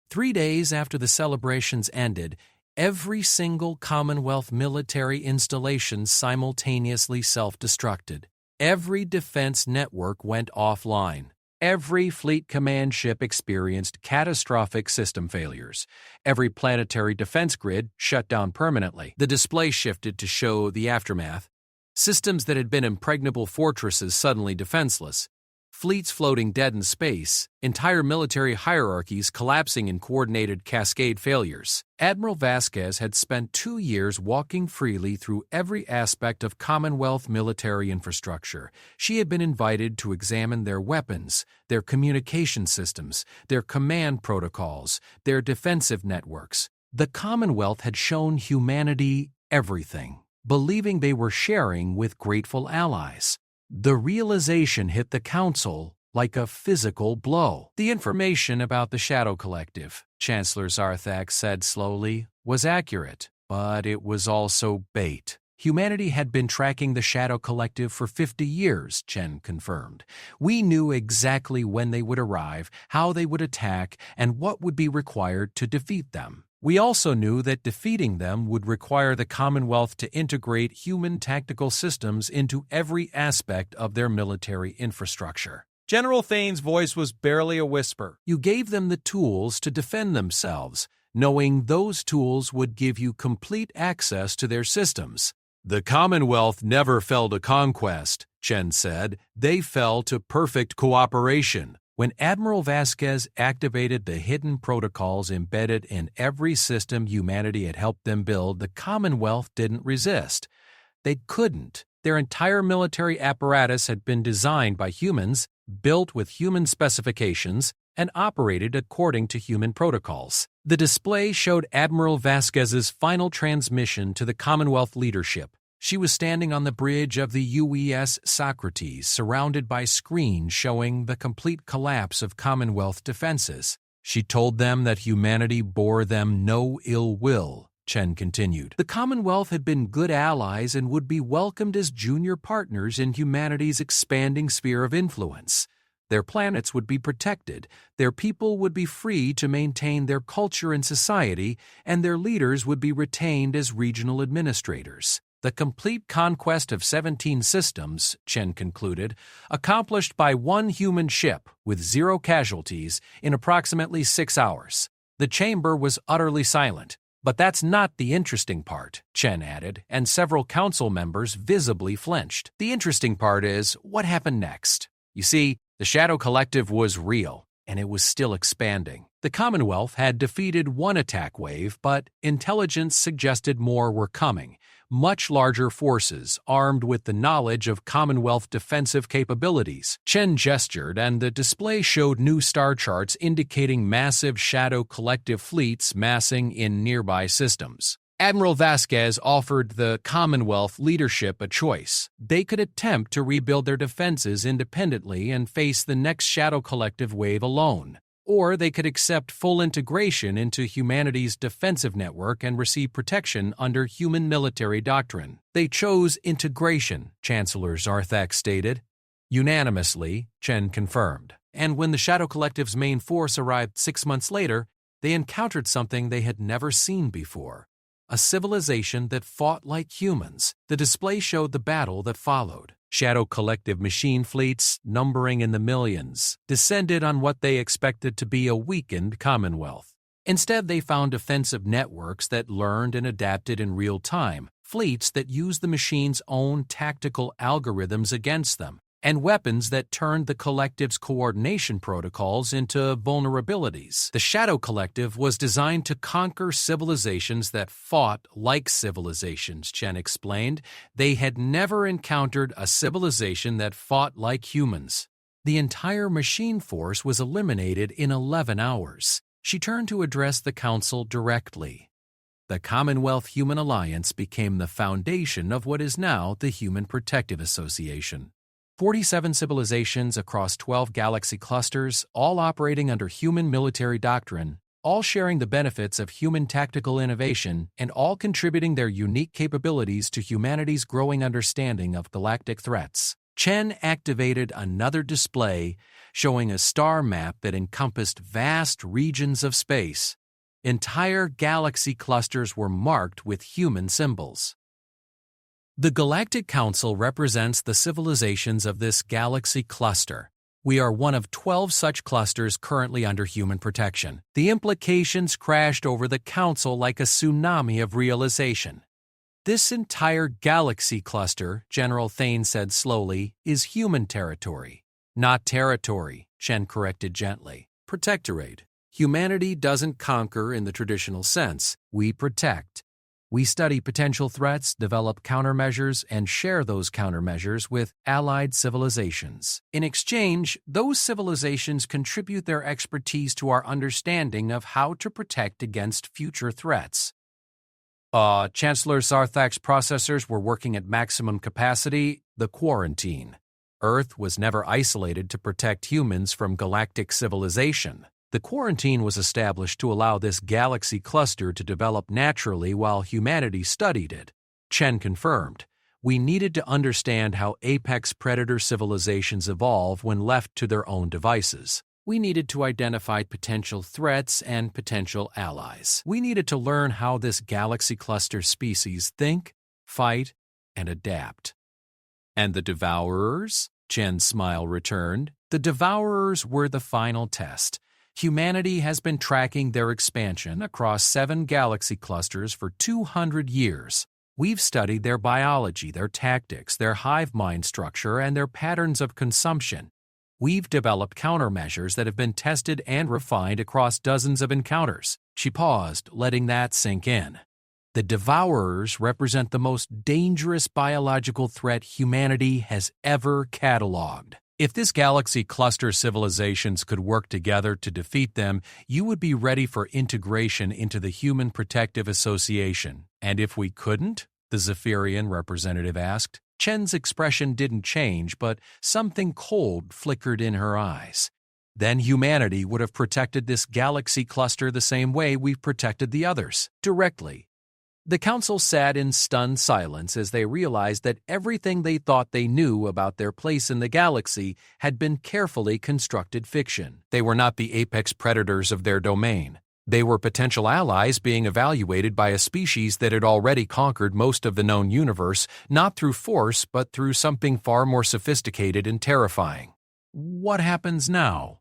3 days after the celebrations ended, every single Commonwealth military installation simultaneously self-destructed. Every defense network went offline. Every fleet command ship experienced catastrophic system failures. Every planetary defense grid shut down permanently. The display shifted to show the aftermath. Systems that had been impregnable fortresses suddenly defenseless. Fleets floating dead in space, entire military hierarchies collapsing in coordinated cascade failures. Admiral Vasquez had spent 2 years walking freely through every aspect of Commonwealth military infrastructure. She had been invited to examine their weapons, their communication systems, their command protocols, their defensive networks. The Commonwealth had shown humanity everything, believing they were sharing with grateful allies. The realization hit the Council like a physical blow. The information about the Shadow Collective, Chancellor Zarthak said slowly, was accurate, but it was also bait. Humanity had been tracking the Shadow Collective for 50 years, Chen confirmed. We knew exactly when they would arrive, how they would attack, and what would be required to defeat them. We also knew that defeating them would require the Commonwealth to integrate human tactical systems into every aspect of their military infrastructure. General Thane's voice was barely a whisper. You gave them the tools to defend themselves, knowing those tools would give you complete access to their systems. The Commonwealth never fell to conquest, Chen said. They fell to perfect cooperation. When Admiral Vasquez activated the hidden protocols embedded in every system humanity had helped them build, the Commonwealth didn't resist. They couldn't. Their entire military apparatus had been designed by humans, built with human specifications, and operated according to human protocols. The display showed Admiral Vasquez's final transmission to the Commonwealth leadership. She was standing on the bridge of the UES Socrates, surrounded by screens showing the complete collapse of Commonwealth defenses. She told them that humanity bore them no ill will, Chen continued. The Commonwealth had been good allies and would be welcomed as junior partners in humanity's expanding sphere of influence. Their planets would be protected, their people would be free to maintain their culture and society, and their leaders would be retained as regional administrators. The complete conquest of 17 systems, Chen concluded, accomplished by one human ship with 0 casualties in approximately 6 hours. The chamber was utterly silent. But that's not the interesting part, Chen added, and several council members visibly flinched. The interesting part is what happened next. You see, the Shadow Collective was real, and it was still expanding. The Commonwealth had defeated one attack wave, but intelligence suggested more were coming. Much larger forces, armed with the knowledge of Commonwealth defensive capabilities. Chen gestured, and the display showed new star charts indicating massive Shadow Collective fleets massing in nearby systems. Admiral Vasquez offered the Commonwealth leadership a choice. They could attempt to rebuild their defenses independently and face the next Shadow Collective wave alone. Or they could accept full integration into humanity's defensive network and receive protection under human military doctrine. They chose integration, Chancellor Zarthak stated. Unanimously, Chen confirmed. And when the Shadow Collective's main force arrived 6 months later, they encountered something they had never seen before. A civilization that fought like humans. The display showed the battle that followed. Shadow Collective machine fleets, numbering in the millions, descended on what they expected to be a weakened Commonwealth. Instead, they found defensive networks that learned and adapted in real time, fleets that used the machine's own tactical algorithms against them, and weapons that turned the Collective's coordination protocols into vulnerabilities. The Shadow Collective was designed to conquer civilizations that fought like civilizations, Chen explained. They had never encountered a civilization that fought like humans. The entire machine force was eliminated in 11 hours. She turned to address the Council directly. The Commonwealth Human Alliance became the foundation of what is now the Human Protective Association. 47 civilizations across 12 galaxy clusters, all operating under human military doctrine, all sharing the benefits of human tactical innovation and all contributing their unique capabilities to humanity's growing understanding of galactic threats. Chen activated another display showing a star map that encompassed vast regions of space. Entire galaxy clusters were marked with human symbols. The Galactic Council represents the civilizations of this galaxy cluster. We are one of 12 such clusters currently under human protection. The implications crashed over the Council like a tsunami of realization. This entire galaxy cluster, General Thane said slowly, is human territory. Not territory, Chen corrected gently. Protectorate. Humanity doesn't conquer in the traditional sense. We protect. We study potential threats, develop countermeasures, and share those countermeasures with allied civilizations. In exchange, those civilizations contribute their expertise to our understanding of how to protect against future threats. Chancellor Sarthak's processors were working at maximum capacity, the quarantine. Earth was never isolated to protect humans from galactic civilization. The quarantine was established to allow this galaxy cluster to develop naturally while humanity studied it. Chen confirmed, we needed to understand how apex predator civilizations evolve when left to their own devices. We needed to identify potential threats and potential allies. We needed to learn how this galaxy cluster species think, fight, and adapt. And the Devourers? Chen's smile returned. The Devourers were the final test. Humanity has been tracking their expansion across 7 galaxy clusters for 200 years. We've studied their biology, their tactics, their hive mind structure, and their patterns of consumption. We've developed countermeasures that have been tested and refined across dozens of encounters. She paused, letting that sink in. The Devourers represent the most dangerous biological threat humanity has ever cataloged. If this galaxy cluster civilizations could work together to defeat them, you would be ready for integration into the Human Protective Association. And if we couldn't? The Zephyrian representative asked. Chen's expression didn't change, but something cold flickered in her eyes. Then humanity would have protected this galaxy cluster the same way we've protected the others, directly. The Council sat in stunned silence as they realized that everything they thought they knew about their place in the galaxy had been carefully constructed fiction. They were not the apex predators of their domain. They were potential allies being evaluated by a species that had already conquered most of the known universe, not through force but through something far more sophisticated and terrifying. What happens now?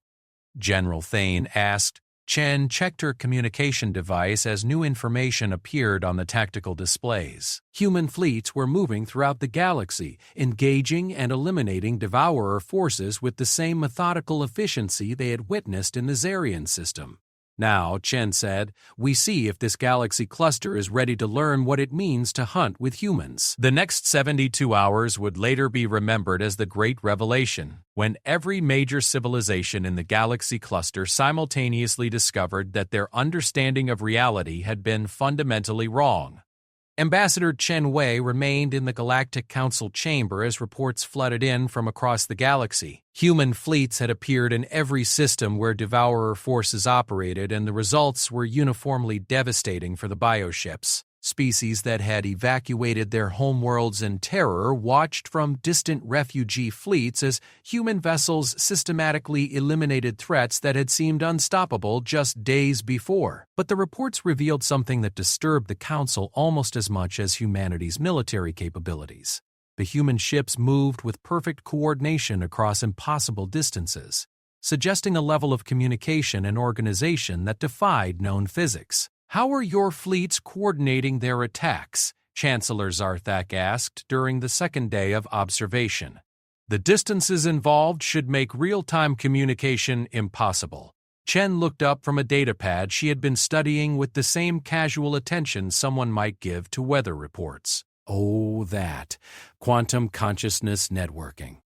General Thane asked. Chen checked her communication device as new information appeared on the tactical displays. Human fleets were moving throughout the galaxy, engaging and eliminating Devourer forces with the same methodical efficiency they had witnessed in the Zarian system. Now, Chen said, we see if this galaxy cluster is ready to learn what it means to hunt with humans. The next 72 hours would later be remembered as the Great Revelation, when every major civilization in the galaxy cluster simultaneously discovered that their understanding of reality had been fundamentally wrong. Ambassador Chen Wei remained in the Galactic Council chamber as reports flooded in from across the galaxy. Human fleets had appeared in every system where Devourer forces operated, and the results were uniformly devastating for the bioships. Species that had evacuated their homeworlds in terror watched from distant refugee fleets as human vessels systematically eliminated threats that had seemed unstoppable just days before. But the reports revealed something that disturbed the Council almost as much as humanity's military capabilities. The human ships moved with perfect coordination across impossible distances, suggesting a level of communication and organization that defied known physics. How are your fleets coordinating their attacks? Chancellor Sarthak asked during the second day of observation. The distances involved should make real-time communication impossible. Chen looked up from a datapad she had been studying with the same casual attention someone might give to weather reports. Oh, that. Quantum consciousness networking.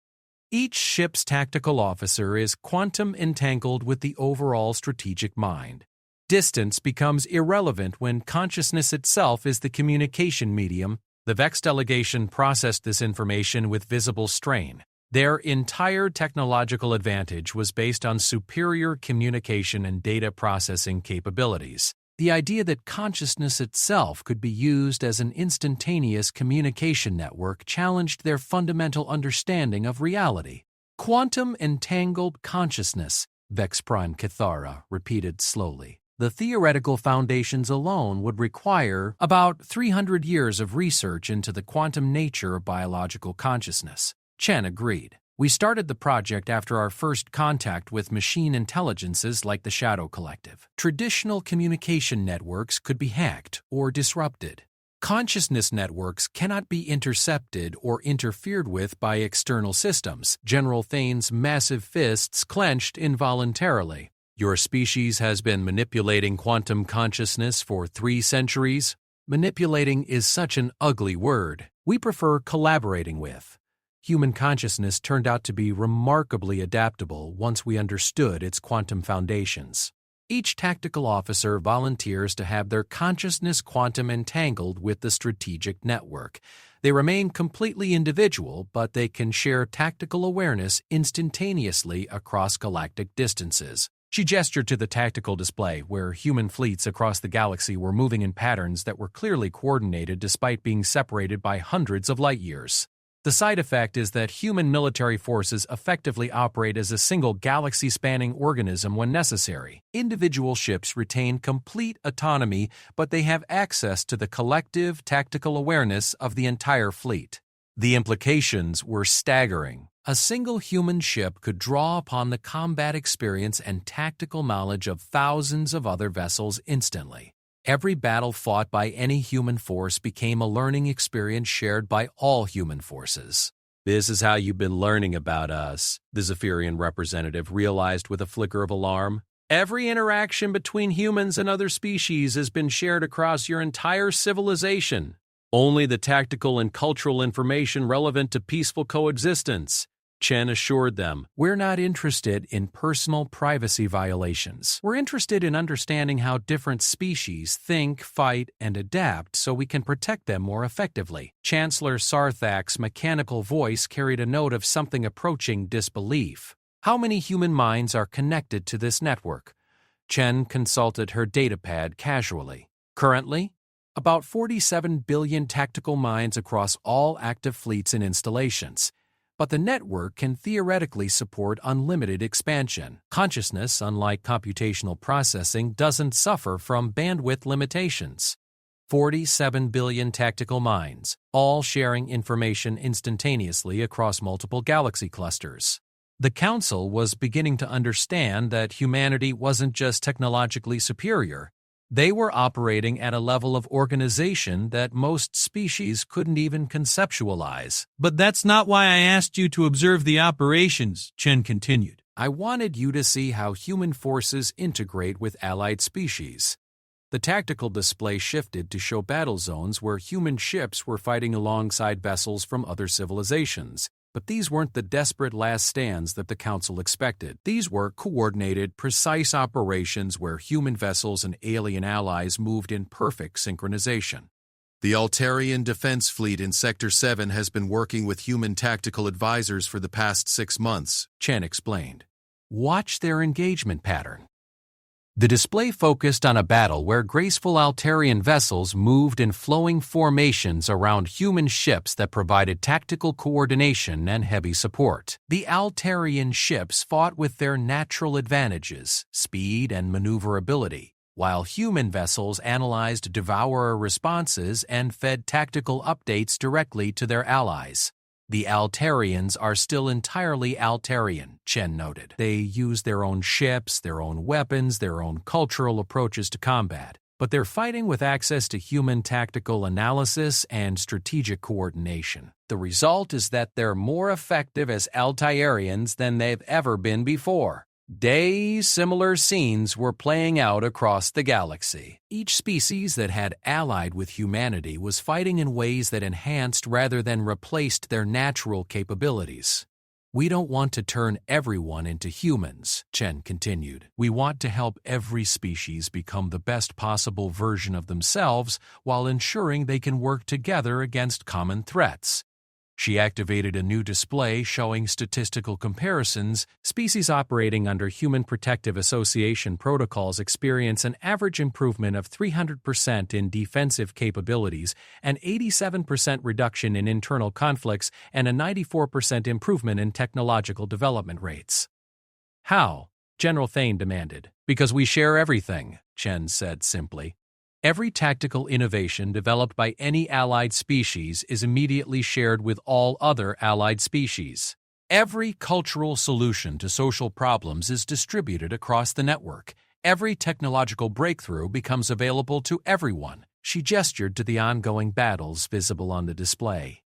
Each ship's tactical officer is quantum entangled with the overall strategic mind. Distance becomes irrelevant when consciousness itself is the communication medium. The Vex delegation processed this information with visible strain. Their entire technological advantage was based on superior communication and data processing capabilities. The idea that consciousness itself could be used as an instantaneous communication network challenged their fundamental understanding of reality. Quantum entangled consciousness, Vex Prime Cathara repeated slowly. The theoretical foundations alone would require about 300 years of research into the quantum nature of biological consciousness. Chen agreed. We started the project after our first contact with machine intelligences like the Shadow Collective. Traditional communication networks could be hacked or disrupted. Consciousness networks cannot be intercepted or interfered with by external systems. General Thane's massive fists clenched involuntarily. Your species has been manipulating quantum consciousness for 3 centuries. Manipulating is such an ugly word. We prefer collaborating with. Human consciousness turned out to be remarkably adaptable once we understood its quantum foundations. Each tactical officer volunteers to have their consciousness quantum entangled with the strategic network. They remain completely individual, but they can share tactical awareness instantaneously across galactic distances. She gestured to the tactical display, where human fleets across the galaxy were moving in patterns that were clearly coordinated despite being separated by hundreds of light years. The side effect is that human military forces effectively operate as a single galaxy-spanning organism when necessary. Individual ships retain complete autonomy, but they have access to the collective tactical awareness of the entire fleet. The implications were staggering. A single human ship could draw upon the combat experience and tactical knowledge of thousands of other vessels instantly. Every battle fought by any human force became a learning experience shared by all human forces. "This is how you've been learning about us," the Zephyrian representative realized with a flicker of alarm. "Every interaction between humans and other species has been shared across your entire civilization. Only the tactical and cultural information relevant to peaceful coexistence," Chen assured them. "We're not interested in personal privacy violations. We're interested in understanding how different species think, fight, and adapt so we can protect them more effectively." Chancellor Sarthak's mechanical voice carried a note of something approaching disbelief. "How many human minds are connected to this network?" Chen consulted her datapad casually. "Currently, about 47 billion tactical minds across all active fleets and installations. But the network can theoretically support unlimited expansion. Consciousness, unlike computational processing, doesn't suffer from bandwidth limitations. 47 billion tactical minds, all sharing information instantaneously across multiple galaxy clusters." The Council was beginning to understand that humanity wasn't just technologically superior. They were operating at a level of organization that most species couldn't even conceptualize. "But that's not why I asked you to observe the operations," Chen continued. "I wanted you to see how human forces integrate with allied species." The tactical display shifted to show battle zones where human ships were fighting alongside vessels from other civilizations. But these weren't the desperate last stands that the Council expected. These were coordinated, precise operations where human vessels and alien allies moved in perfect synchronization. "The Altarian Defense Fleet in Sector 7 has been working with human tactical advisors for the past 6 months, Chen explained. "Watch their engagement pattern." The display focused on a battle where graceful Altarian vessels moved in flowing formations around human ships that provided tactical coordination and heavy support. The Altarian ships fought with their natural advantages, speed and maneuverability, while human vessels analyzed devourer responses and fed tactical updates directly to their allies. "The Altarians are still entirely Altarian," Chen noted. "They use their own ships, their own weapons, their own cultural approaches to combat, but they're fighting with access to human tactical analysis and strategic coordination. The result is that they're more effective as Altarians than they've ever been before." Similar scenes were playing out across the galaxy. Each species that had allied with humanity was fighting in ways that enhanced rather than replaced their natural capabilities. "We don't want to turn everyone into humans," Chen continued. "We want to help every species become the best possible version of themselves while ensuring they can work together against common threats." She activated a new display showing statistical comparisons. Species operating under Human Protective Association protocols experience an average improvement of 300% in defensive capabilities, an 87% reduction in internal conflicts, and a 94% improvement in technological development rates. How? General Thane demanded. Because we share everything, Chen said simply. Every tactical innovation developed by any allied species is immediately shared with all other allied species. Every cultural solution to social problems is distributed across the network. Every technological breakthrough becomes available to everyone. She gestured to the ongoing battles visible on the display.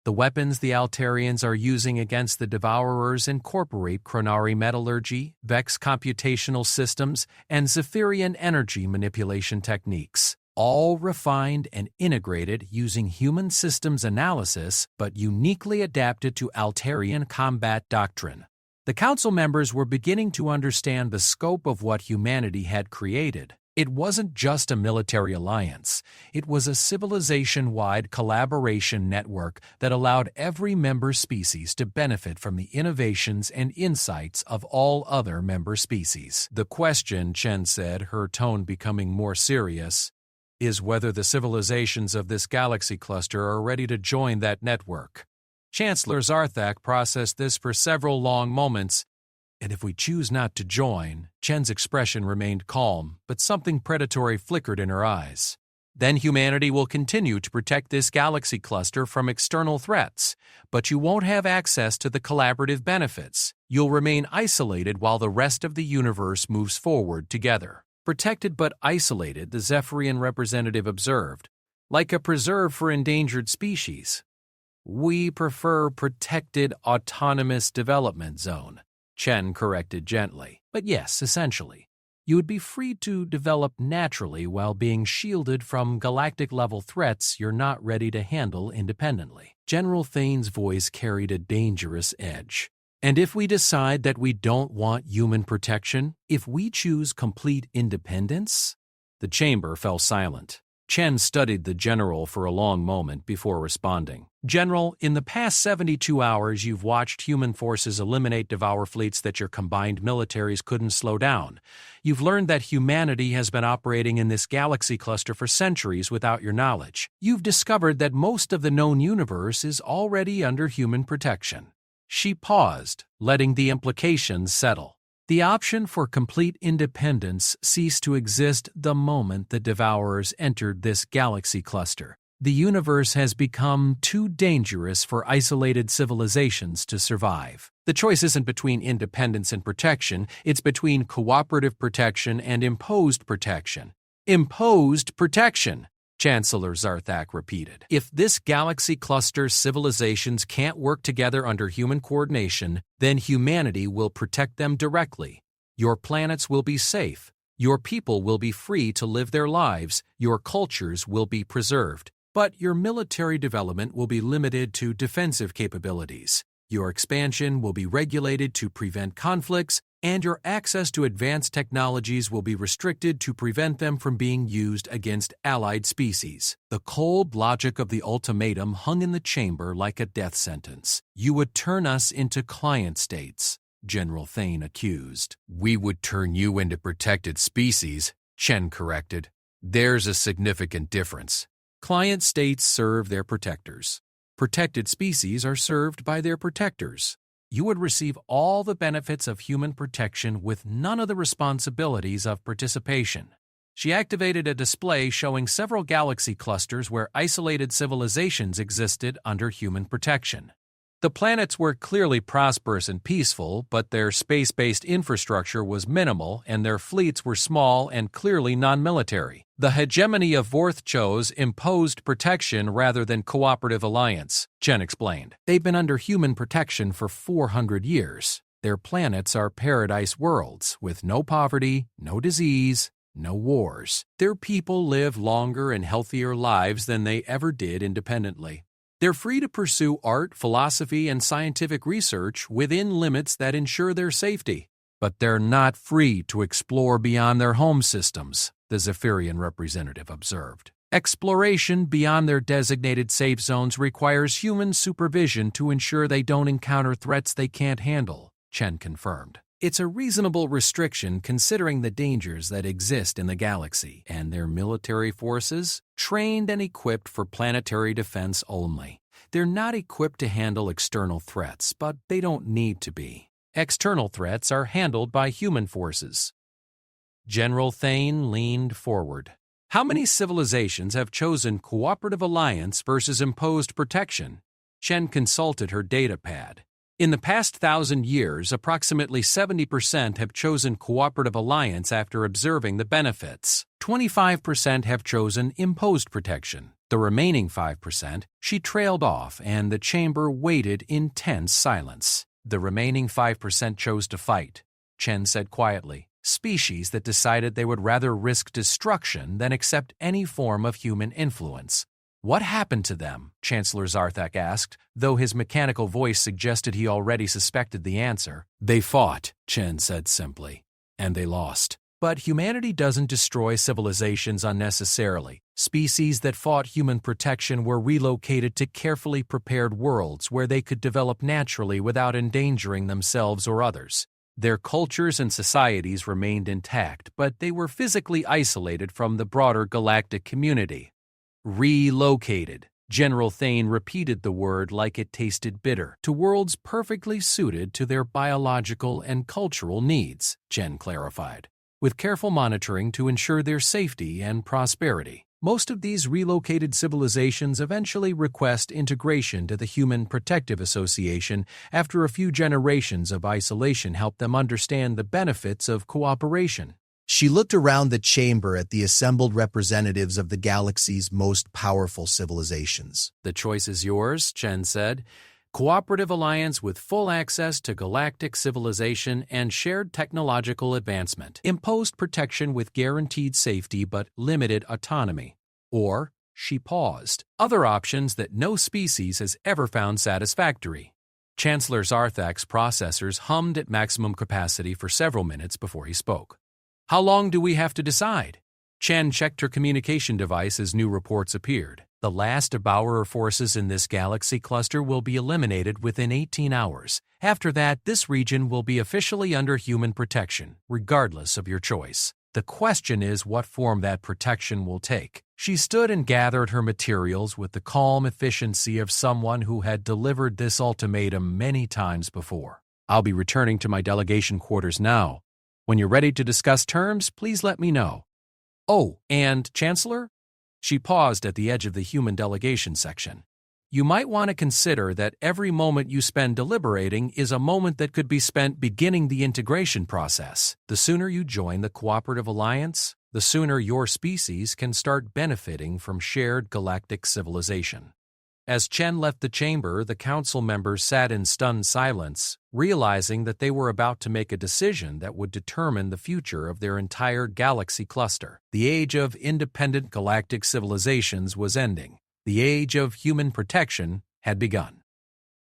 The weapons the Altarians are using against the Devourers incorporate chronari metallurgy, Vex computational systems, and Zephyrian energy manipulation techniques, all refined and integrated using human systems analysis but uniquely adapted to Altarian combat doctrine. The Council members were beginning to understand the scope of what humanity had created. It wasn't just a military alliance. It was a civilization-wide collaboration network that allowed every member species to benefit from the innovations and insights of all other member species. The question, Chen said, her tone becoming more serious, is whether the civilizations of this galaxy cluster are ready to join that network. Chancellor Zarthak processed this for several long moments. And if we choose not to join, Chen's expression remained calm, but something predatory flickered in her eyes. Then humanity will continue to protect this galaxy cluster from external threats, but you won't have access to the collaborative benefits. You'll remain isolated while the rest of the universe moves forward together. Protected but isolated, the Zephyrian representative observed, like a preserve for endangered species. We prefer protected autonomous development zone. Chen corrected gently. But yes, essentially. You would be free to develop naturally while being shielded from galactic-level threats you're not ready to handle independently. General Thane's voice carried a dangerous edge. And if we decide that we don't want human protection, if we choose complete independence? The chamber fell silent. Chen studied the general for a long moment before responding. General, in the past 72 hours you've watched human forces eliminate Devour fleets that your combined militaries couldn't slow down. You've learned that humanity has been operating in this galaxy cluster for centuries without your knowledge. You've discovered that most of the known universe is already under human protection. She paused, letting the implications settle. The option for complete independence ceased to exist the moment the Devourers entered this galaxy cluster. The universe has become too dangerous for isolated civilizations to survive. The choice isn't between independence and protection, it's between cooperative protection and imposed protection. Imposed protection, Chancellor Zarthak repeated. If this galaxy cluster's civilizations can't work together under human coordination, then humanity will protect them directly. Your planets will be safe. Your people will be free to live their lives. Your cultures will be preserved. But your military development will be limited to defensive capabilities. Your expansion will be regulated to prevent conflicts, and your access to advanced technologies will be restricted to prevent them from being used against allied species. The cold logic of the ultimatum hung in the chamber like a death sentence. You would turn us into client states, General Thane accused. We would turn you into protected species, Chen corrected. There's a significant difference. Client states serve their protectors. Protected species are served by their protectors. You would receive all the benefits of human protection with none of the responsibilities of participation. She activated a display showing several galaxy clusters where isolated civilizations existed under human protection. The planets were clearly prosperous and peaceful, but their space-based infrastructure was minimal and their fleets were small and clearly non-military. The hegemony of Vorth chose imposed protection rather than cooperative alliance, Chen explained. They've been under human protection for 400 years. Their planets are paradise worlds with no poverty, no disease, no wars. Their people live longer and healthier lives than they ever did independently. They're free to pursue art, philosophy, and scientific research within limits that ensure their safety. But they're not free to explore beyond their home systems, the Zephyrian representative observed. Exploration beyond their designated safe zones requires human supervision to ensure they don't encounter threats they can't handle, Chen confirmed. It's a reasonable restriction considering the dangers that exist in the galaxy and their military forces, trained and equipped for planetary defense only. They're not equipped to handle external threats, but they don't need to be. External threats are handled by human forces. General Thane leaned forward. How many civilizations have chosen cooperative alliance versus imposed protection? Chen consulted her datapad. In the past 1,000 years, approximately 70% have chosen cooperative alliance after observing the benefits. 25% have chosen imposed protection. The remaining 5%, she trailed off, and the chamber waited in tense silence. The remaining 5% chose to fight, Chen said quietly. Species that decided they would rather risk destruction than accept any form of human influence. What happened to them? Chancellor Zarthak asked, though his mechanical voice suggested he already suspected the answer. They fought, Chen said simply, and they lost. But humanity doesn't destroy civilizations unnecessarily. Species that fought human protection were relocated to carefully prepared worlds where they could develop naturally without endangering themselves or others. Their cultures and societies remained intact, but they were physically isolated from the broader galactic community. Relocated. General Thane repeated the word like it tasted bitter, to worlds perfectly suited to their biological and cultural needs, Chen clarified, with careful monitoring to ensure their safety and prosperity. Most of these relocated civilizations eventually request integration to the Human Protective Association after a few generations of isolation helped them understand the benefits of cooperation. She looked around the chamber at the assembled representatives of the galaxy's most powerful civilizations. The choice is yours, Chen said. Cooperative alliance with full access to galactic civilization and shared technological advancement. Imposed protection with guaranteed safety but limited autonomy. Or, she paused, other options that no species has ever found satisfactory. Chancellor Zarthak's processors hummed at maximum capacity for several minutes before he spoke. How long do we have to decide? Chen checked her communication device as new reports appeared. The last Devourer forces in this galaxy cluster will be eliminated within 18 hours. After that, this region will be officially under human protection, regardless of your choice. The question is what form that protection will take. She stood and gathered her materials with the calm efficiency of someone who had delivered this ultimatum many times before. I'll be returning to my delegation quarters now. When you're ready to discuss terms, please let me know. Oh, and Chancellor? She paused at the edge of the human delegation section. You might want to consider that every moment you spend deliberating is a moment that could be spent beginning the integration process. The sooner you join the Cooperative Alliance, the sooner your species can start benefiting from shared galactic civilization. As Chen left the chamber, the council members sat in stunned silence, realizing that they were about to make a decision that would determine the future of their entire galaxy cluster. The age of independent galactic civilizations was ending. The age of human protection had begun.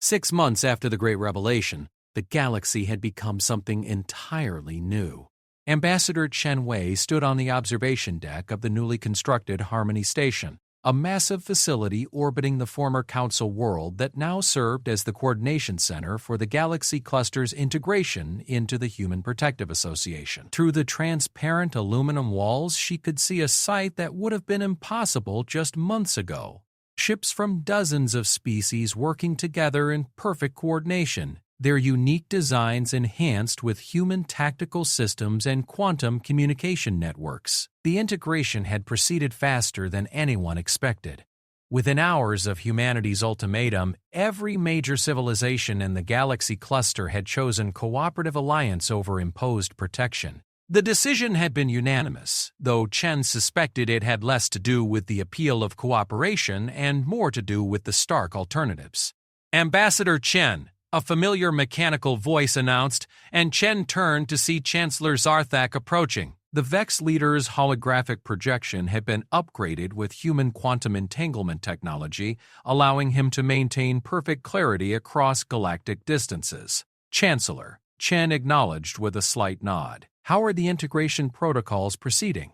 6 months after the Great Revelation, the galaxy had become something entirely new. Ambassador Chen Wei stood on the observation deck of the newly constructed Harmony Station, a massive facility orbiting the former Council world that now served as the coordination center for the galaxy cluster's integration into the Human Protective Association. Through the transparent aluminum walls, she could see a sight that would have been impossible just months ago. Ships from dozens of species working together in perfect coordination, their unique designs enhanced with human tactical systems and quantum communication networks. The integration had proceeded faster than anyone expected. Within hours of humanity's ultimatum, every major civilization in the galaxy cluster had chosen cooperative alliance over imposed protection. The decision had been unanimous, though Chen suspected it had less to do with the appeal of cooperation and more to do with the stark alternatives. Ambassador Chen, a familiar mechanical voice announced, and Chen turned to see Chancellor Zarthak approaching. The Vex leader's holographic projection had been upgraded with human quantum entanglement technology, allowing him to maintain perfect clarity across galactic distances. Chancellor, Chen acknowledged with a slight nod. How are the integration protocols proceeding?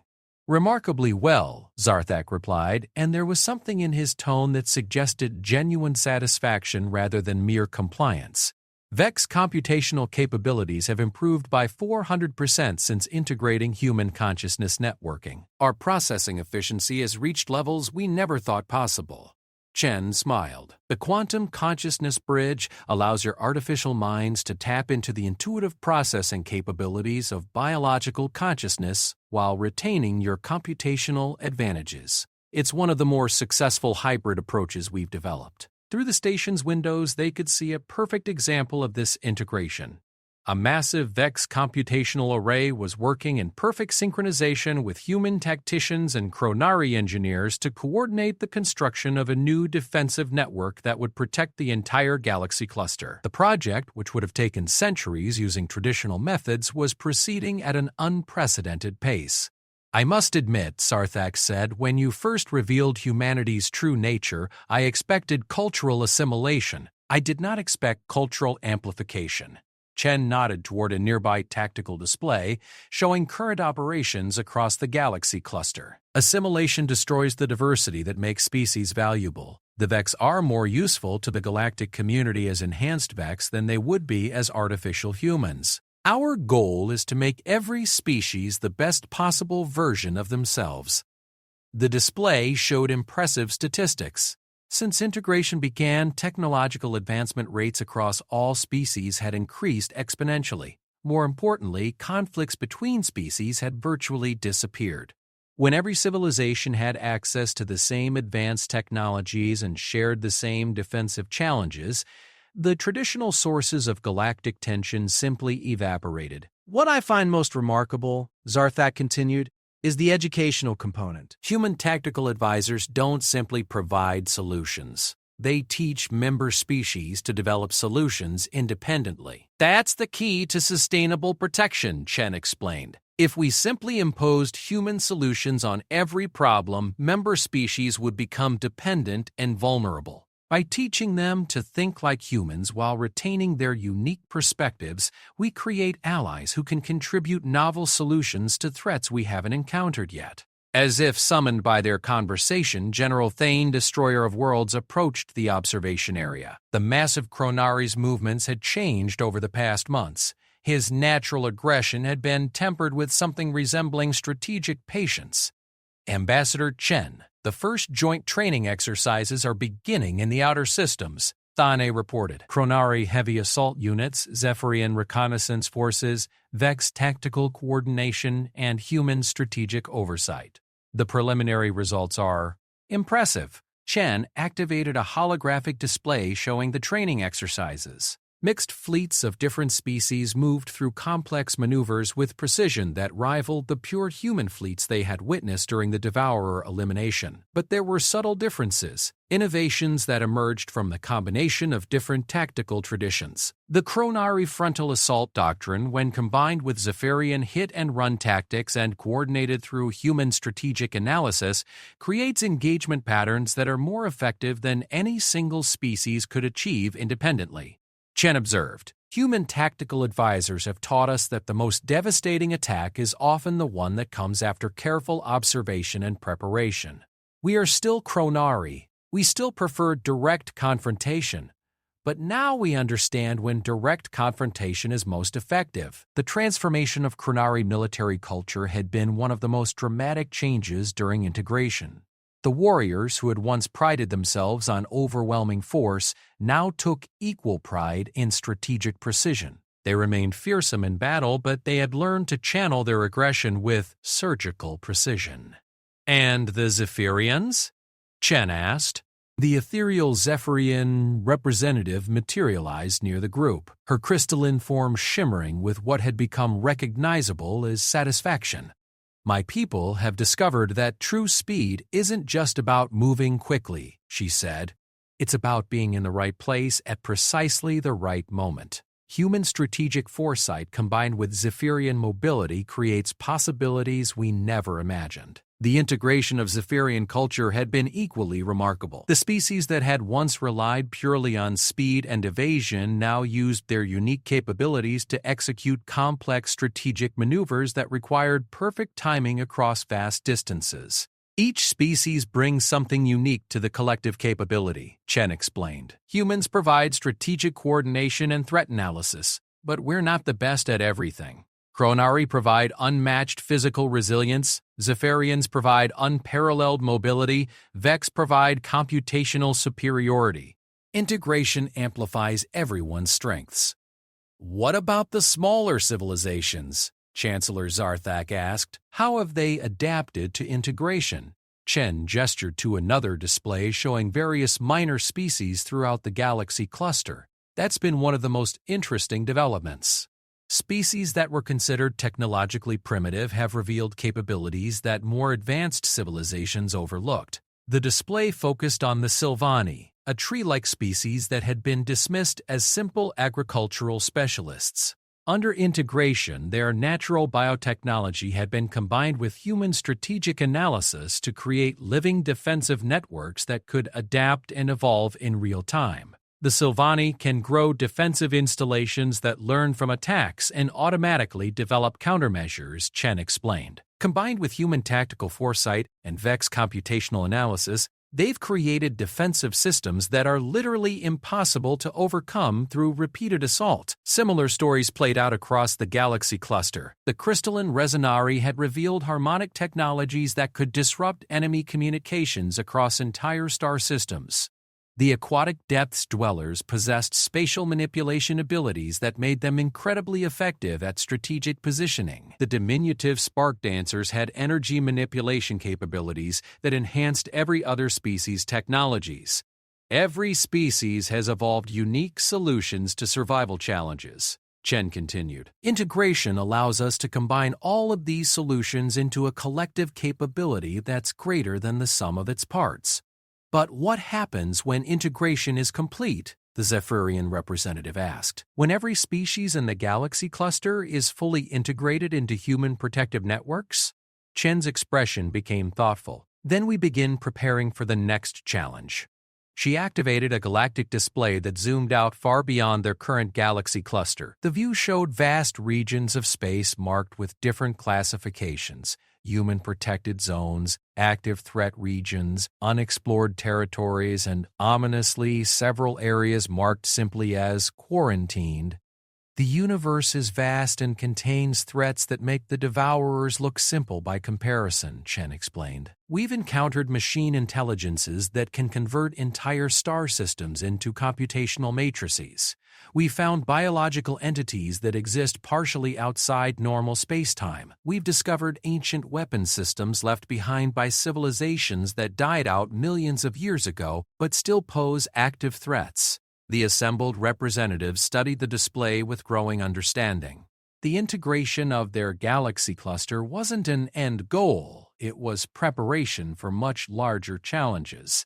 "Remarkably well," Zarthak replied, and there was something in his tone that suggested genuine satisfaction rather than mere compliance. "Vex computational capabilities have improved by 400% since integrating human consciousness networking. Our processing efficiency has reached levels we never thought possible." Chen smiled. "The quantum consciousness bridge allows your artificial minds to tap into the intuitive processing capabilities of biological consciousness while retaining your computational advantages. It's one of the more successful hybrid approaches we've developed." Through the station's windows, they could see a perfect example of this integration. A massive Vex computational array was working in perfect synchronization with human tacticians and Chronari engineers to coordinate the construction of a new defensive network that would protect the entire galaxy cluster. The project, which would have taken centuries using traditional methods, was proceeding at an unprecedented pace. "I must admit," Sarthak said, "when you first revealed humanity's true nature, I expected cultural assimilation. I did not expect cultural amplification." Chen nodded toward a nearby tactical display showing current operations across the galaxy cluster. "Assimilation destroys the diversity that makes species valuable. The Vex are more useful to the galactic community as enhanced Vex than they would be as artificial humans. Our goal is to make every species the best possible version of themselves." The display showed impressive statistics. Since integration began, technological advancement rates across all species had increased exponentially. More importantly, conflicts between species had virtually disappeared. When every civilization had access to the same advanced technologies and shared the same defensive challenges, the traditional sources of galactic tension simply evaporated. "What I find most remarkable," Zarthak continued, "is the educational component. Human tactical advisors don't simply provide solutions. They teach member species to develop solutions independently. That's the key to sustainable protection," Chen explained. "If we simply imposed human solutions on every problem, member species would become dependent and vulnerable. By teaching them to think like humans while retaining their unique perspectives, we create allies who can contribute novel solutions to threats we haven't encountered yet." As if summoned by their conversation, General Thane, Destroyer of Worlds, approached the observation area. The massive Chronari's movements had changed over the past months. His natural aggression had been tempered with something resembling strategic patience. "Ambassador Chen, the first joint training exercises are beginning in the outer systems," Thane reported. "Chronari heavy assault units, Zephyrian reconnaissance forces, Vex tactical coordination, and human strategic oversight. The preliminary results are impressive." Chen activated a holographic display showing the training exercises. Mixed fleets of different species moved through complex maneuvers with precision that rivaled the pure human fleets they had witnessed during the Devourer elimination. But there were subtle differences, innovations that emerged from the combination of different tactical traditions. The Chronari frontal assault doctrine, when combined with Zephyrian hit-and-run tactics and coordinated through human strategic analysis, creates engagement patterns that are more effective than any single species could achieve independently. Chen observed, "Human tactical advisors have taught us that the most devastating attack is often the one that comes after careful observation and preparation. We are still Chronari. We still prefer direct confrontation. But now we understand when direct confrontation is most effective." The transformation of Chronari military culture had been one of the most dramatic changes during integration. The warriors who had once prided themselves on overwhelming force now took equal pride in strategic precision. They remained fearsome in battle, but they had learned to channel their aggression with surgical precision. "And the Zephyrians?" Chen asked. The ethereal Zephyrian representative materialized near the group, her crystalline form shimmering with what had become recognizable as satisfaction. "My people have discovered that true speed isn't just about moving quickly," she said. "It's about being in the right place at precisely the right moment. Human strategic foresight combined with Zephyrian mobility creates possibilities we never imagined." The integration of Zephyrian culture had been equally remarkable. The species that had once relied purely on speed and evasion now used their unique capabilities to execute complex strategic maneuvers that required perfect timing across vast distances. Each species brings something unique to the collective capability, Chen explained. Humans provide strategic coordination and threat analysis, but we're not the best at everything. Chronari provide unmatched physical resilience, Zephyrians provide unparalleled mobility, Vex provide computational superiority. Integration amplifies everyone's strengths. What about the smaller civilizations? Chancellor Zarthak asked. How have they adapted to integration? Chen gestured to another display showing various minor species throughout the galaxy cluster. That's been one of the most interesting developments. Species that were considered technologically primitive have revealed capabilities that more advanced civilizations overlooked. The display focused on the Sylvani, a tree-like species that had been dismissed as simple agricultural specialists. Under integration, their natural biotechnology had been combined with human strategic analysis to create living defensive networks that could adapt and evolve in real time. The Sylvani can grow defensive installations that learn from attacks and automatically develop countermeasures, Chen explained. Combined with human tactical foresight and Vex computational analysis, they've created defensive systems that are literally impossible to overcome through repeated assault. Similar stories played out across the galaxy cluster. The crystalline Resonari had revealed harmonic technologies that could disrupt enemy communications across entire star systems. The aquatic depths dwellers possessed spatial manipulation abilities that made them incredibly effective at strategic positioning. The diminutive spark dancers had energy manipulation capabilities that enhanced every other species' technologies. Every species has evolved unique solutions to survival challenges, Chen continued. Integration allows us to combine all of these solutions into a collective capability that's greater than the sum of its parts. But what happens when integration is complete? The Zephyrian representative asked. When every species in the galaxy cluster is fully integrated into human protective networks? Chen's expression became thoughtful. Then we begin preparing for the next challenge. She activated a galactic display that zoomed out far beyond their current galaxy cluster. The view showed vast regions of space marked with different classifications: human protected zones, active threat regions, unexplored territories, and ominously several areas marked simply as quarantined. The universe is vast and contains threats that make the Devourers look simple by comparison, Chen explained. We've encountered machine intelligences that can convert entire star systems into computational matrices. We found biological entities that exist partially outside normal spacetime. We've discovered ancient weapon systems left behind by civilizations that died out millions of years ago but still pose active threats. The assembled representatives studied the display with growing understanding. The integration of their galaxy cluster wasn't an end goal, it was preparation for much larger challenges.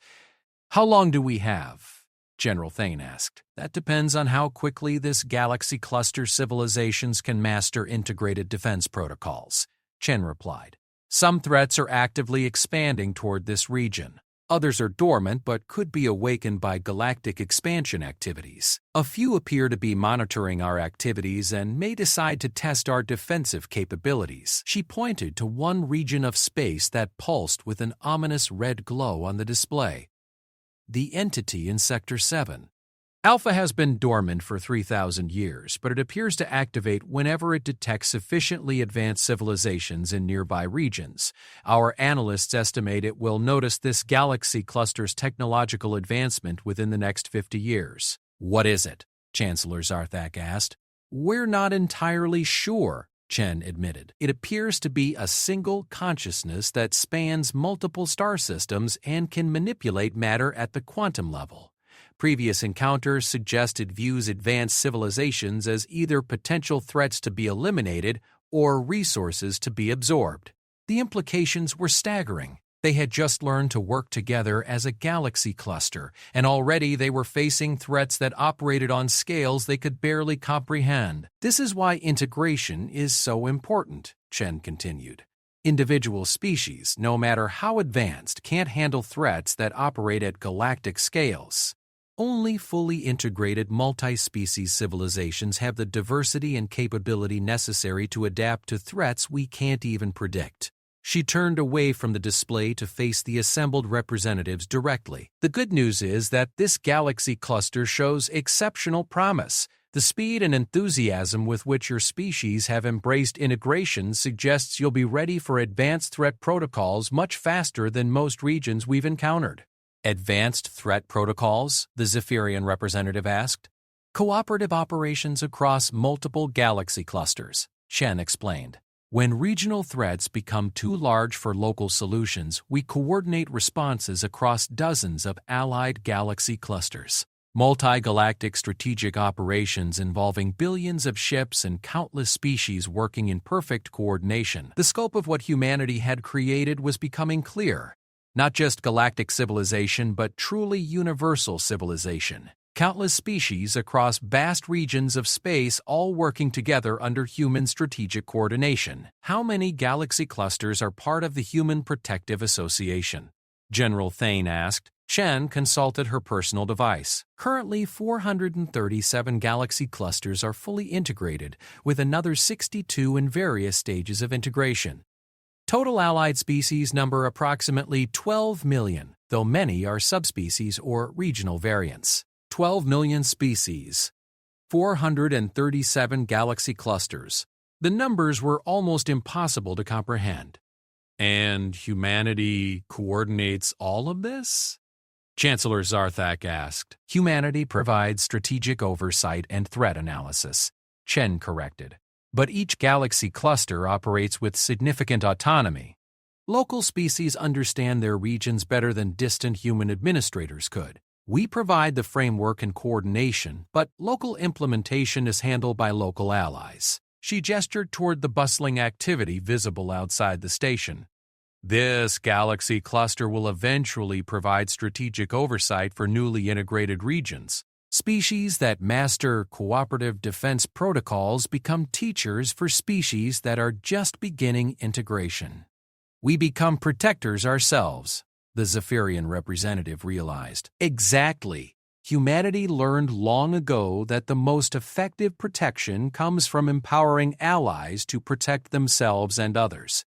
How long do we have? General Thane asked. That depends on how quickly this galaxy cluster civilizations can master integrated defense protocols, Chen replied. Some threats are actively expanding toward this region. Others are dormant but could be awakened by galactic expansion activities. A few appear to be monitoring our activities and may decide to test our defensive capabilities. She pointed to one region of space that pulsed with an ominous red glow on the display. The entity in Sector 7. Alpha has been dormant for 3,000 years, but it appears to activate whenever it detects sufficiently advanced civilizations in nearby regions. Our analysts estimate it will notice this galaxy cluster's technological advancement within the next 50 years. What is it? Chancellor Zarthak asked. We're not entirely sure, Chen admitted. It appears to be a single consciousness that spans multiple star systems and can manipulate matter at the quantum level. Previous encounters suggested views advanced civilizations as either potential threats to be eliminated or resources to be absorbed. The implications were staggering. They had just learned to work together as a galaxy cluster, and already they were facing threats that operated on scales they could barely comprehend. This is why integration is so important, Chen continued. Individual species, no matter how advanced, can't handle threats that operate at galactic scales. Only fully integrated multi-species civilizations have the diversity and capability necessary to adapt to threats we can't even predict. She turned away from the display to face the assembled representatives directly. The good news is that this galaxy cluster shows exceptional promise. The speed and enthusiasm with which your species have embraced integration suggests you'll be ready for advanced threat protocols much faster than most regions we've encountered. Advanced threat protocols? The Zephyrian representative asked. Cooperative operations across multiple galaxy clusters, Chen explained. When regional threats become too large for local solutions, we coordinate responses across dozens of allied galaxy clusters. Multi-galactic strategic operations involving billions of ships and countless species working in perfect coordination. The scope of what humanity had created was becoming clear. Not just galactic civilization, but truly universal civilization. Countless species across vast regions of space all working together under human strategic coordination. How many galaxy clusters are part of the Human Protective Association? General Thane asked. Chen consulted her personal device. Currently, 437 galaxy clusters are fully integrated, with another 62 in various stages of integration. Total allied species number approximately 12 million, though many are subspecies or regional variants. 12 million species, 437 galaxy clusters. The numbers were almost impossible to comprehend. And humanity coordinates all of this? Chancellor Zarthak asked. Humanity provides strategic oversight and threat analysis, Chen corrected. But each galaxy cluster operates with significant autonomy. Local species understand their regions better than distant human administrators could. We provide the framework and coordination, but local implementation is handled by local allies. She gestured toward the bustling activity visible outside the station. This galaxy cluster will eventually provide strategic oversight for newly integrated regions. Species that master cooperative defense protocols become teachers for species that are just beginning integration. We become protectors ourselves, the Zephyrian representative realized. Exactly. Humanity learned long ago that the most effective protection comes from empowering allies to protect themselves and others.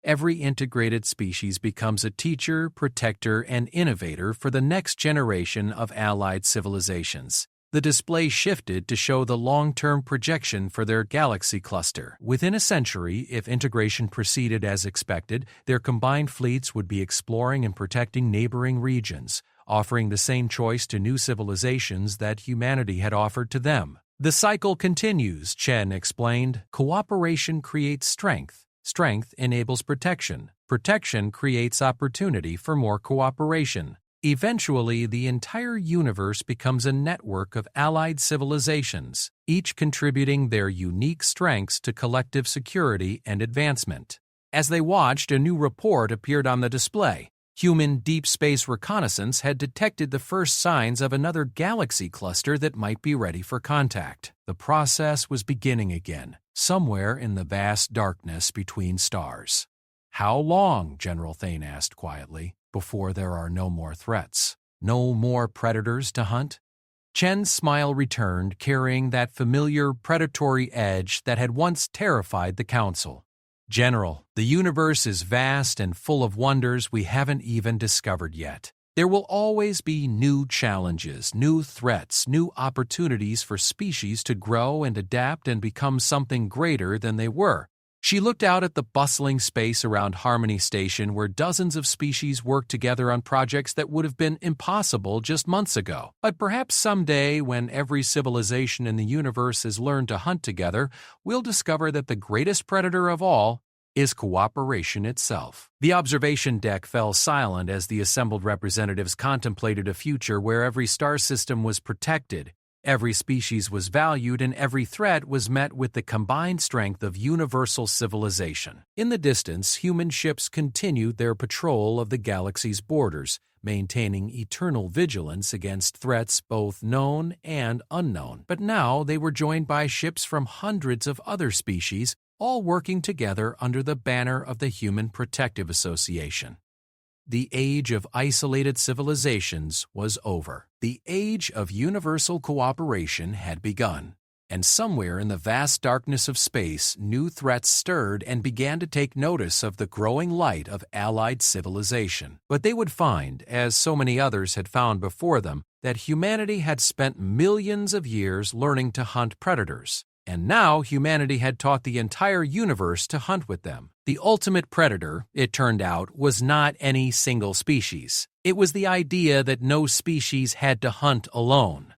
Every integrated species becomes a teacher, protector, and innovator for the next generation of allied civilizations. The display shifted to show the long-term projection for their galaxy cluster. Within a century, if integration proceeded as expected, their combined fleets would be exploring and protecting neighboring regions, offering the same choice to new civilizations that humanity had offered to them. The cycle continues, Chen explained. Cooperation creates strength. Strength enables protection. Protection creates opportunity for more cooperation. Eventually, the entire universe becomes a network of allied civilizations, each contributing their unique strengths to collective security and advancement. As they watched, a new report appeared on the display. Human deep space reconnaissance had detected the first signs of another galaxy cluster that might be ready for contact. The process was beginning again, somewhere in the vast darkness between stars. How long, General Thane asked quietly, before there are no more threats? No more predators to hunt? Chen's smile returned, carrying that familiar predatory edge that had once terrified the Council. General, the universe is vast and full of wonders we haven't even discovered yet. There will always be new challenges, new threats, new opportunities for species to grow and adapt and become something greater than they were. She looked out at the bustling space around Harmony Station where dozens of species worked together on projects that would have been impossible just months ago. But perhaps someday, when every civilization in the universe has learned to hunt together, we'll discover that the greatest predator of all is cooperation itself. The observation deck fell silent as the assembled representatives contemplated a future where every star system was protected, every species was valued, and every threat was met with the combined strength of universal civilization. In the distance, human ships continued their patrol of the galaxy's borders, maintaining eternal vigilance against threats both known and unknown. But now they were joined by ships from hundreds of other species, all working together under the banner of the Human Protective Association. The age of isolated civilizations was over. The age of universal cooperation had begun. And somewhere in the vast darkness of space, new threats stirred and began to take notice of the growing light of allied civilization. But they would find, as so many others had found before them, that humanity had spent millions of years learning to hunt predators. And now humanity had taught the entire universe to hunt with them. The ultimate predator, it turned out, was not any single species. It was the idea that no species had to hunt alone.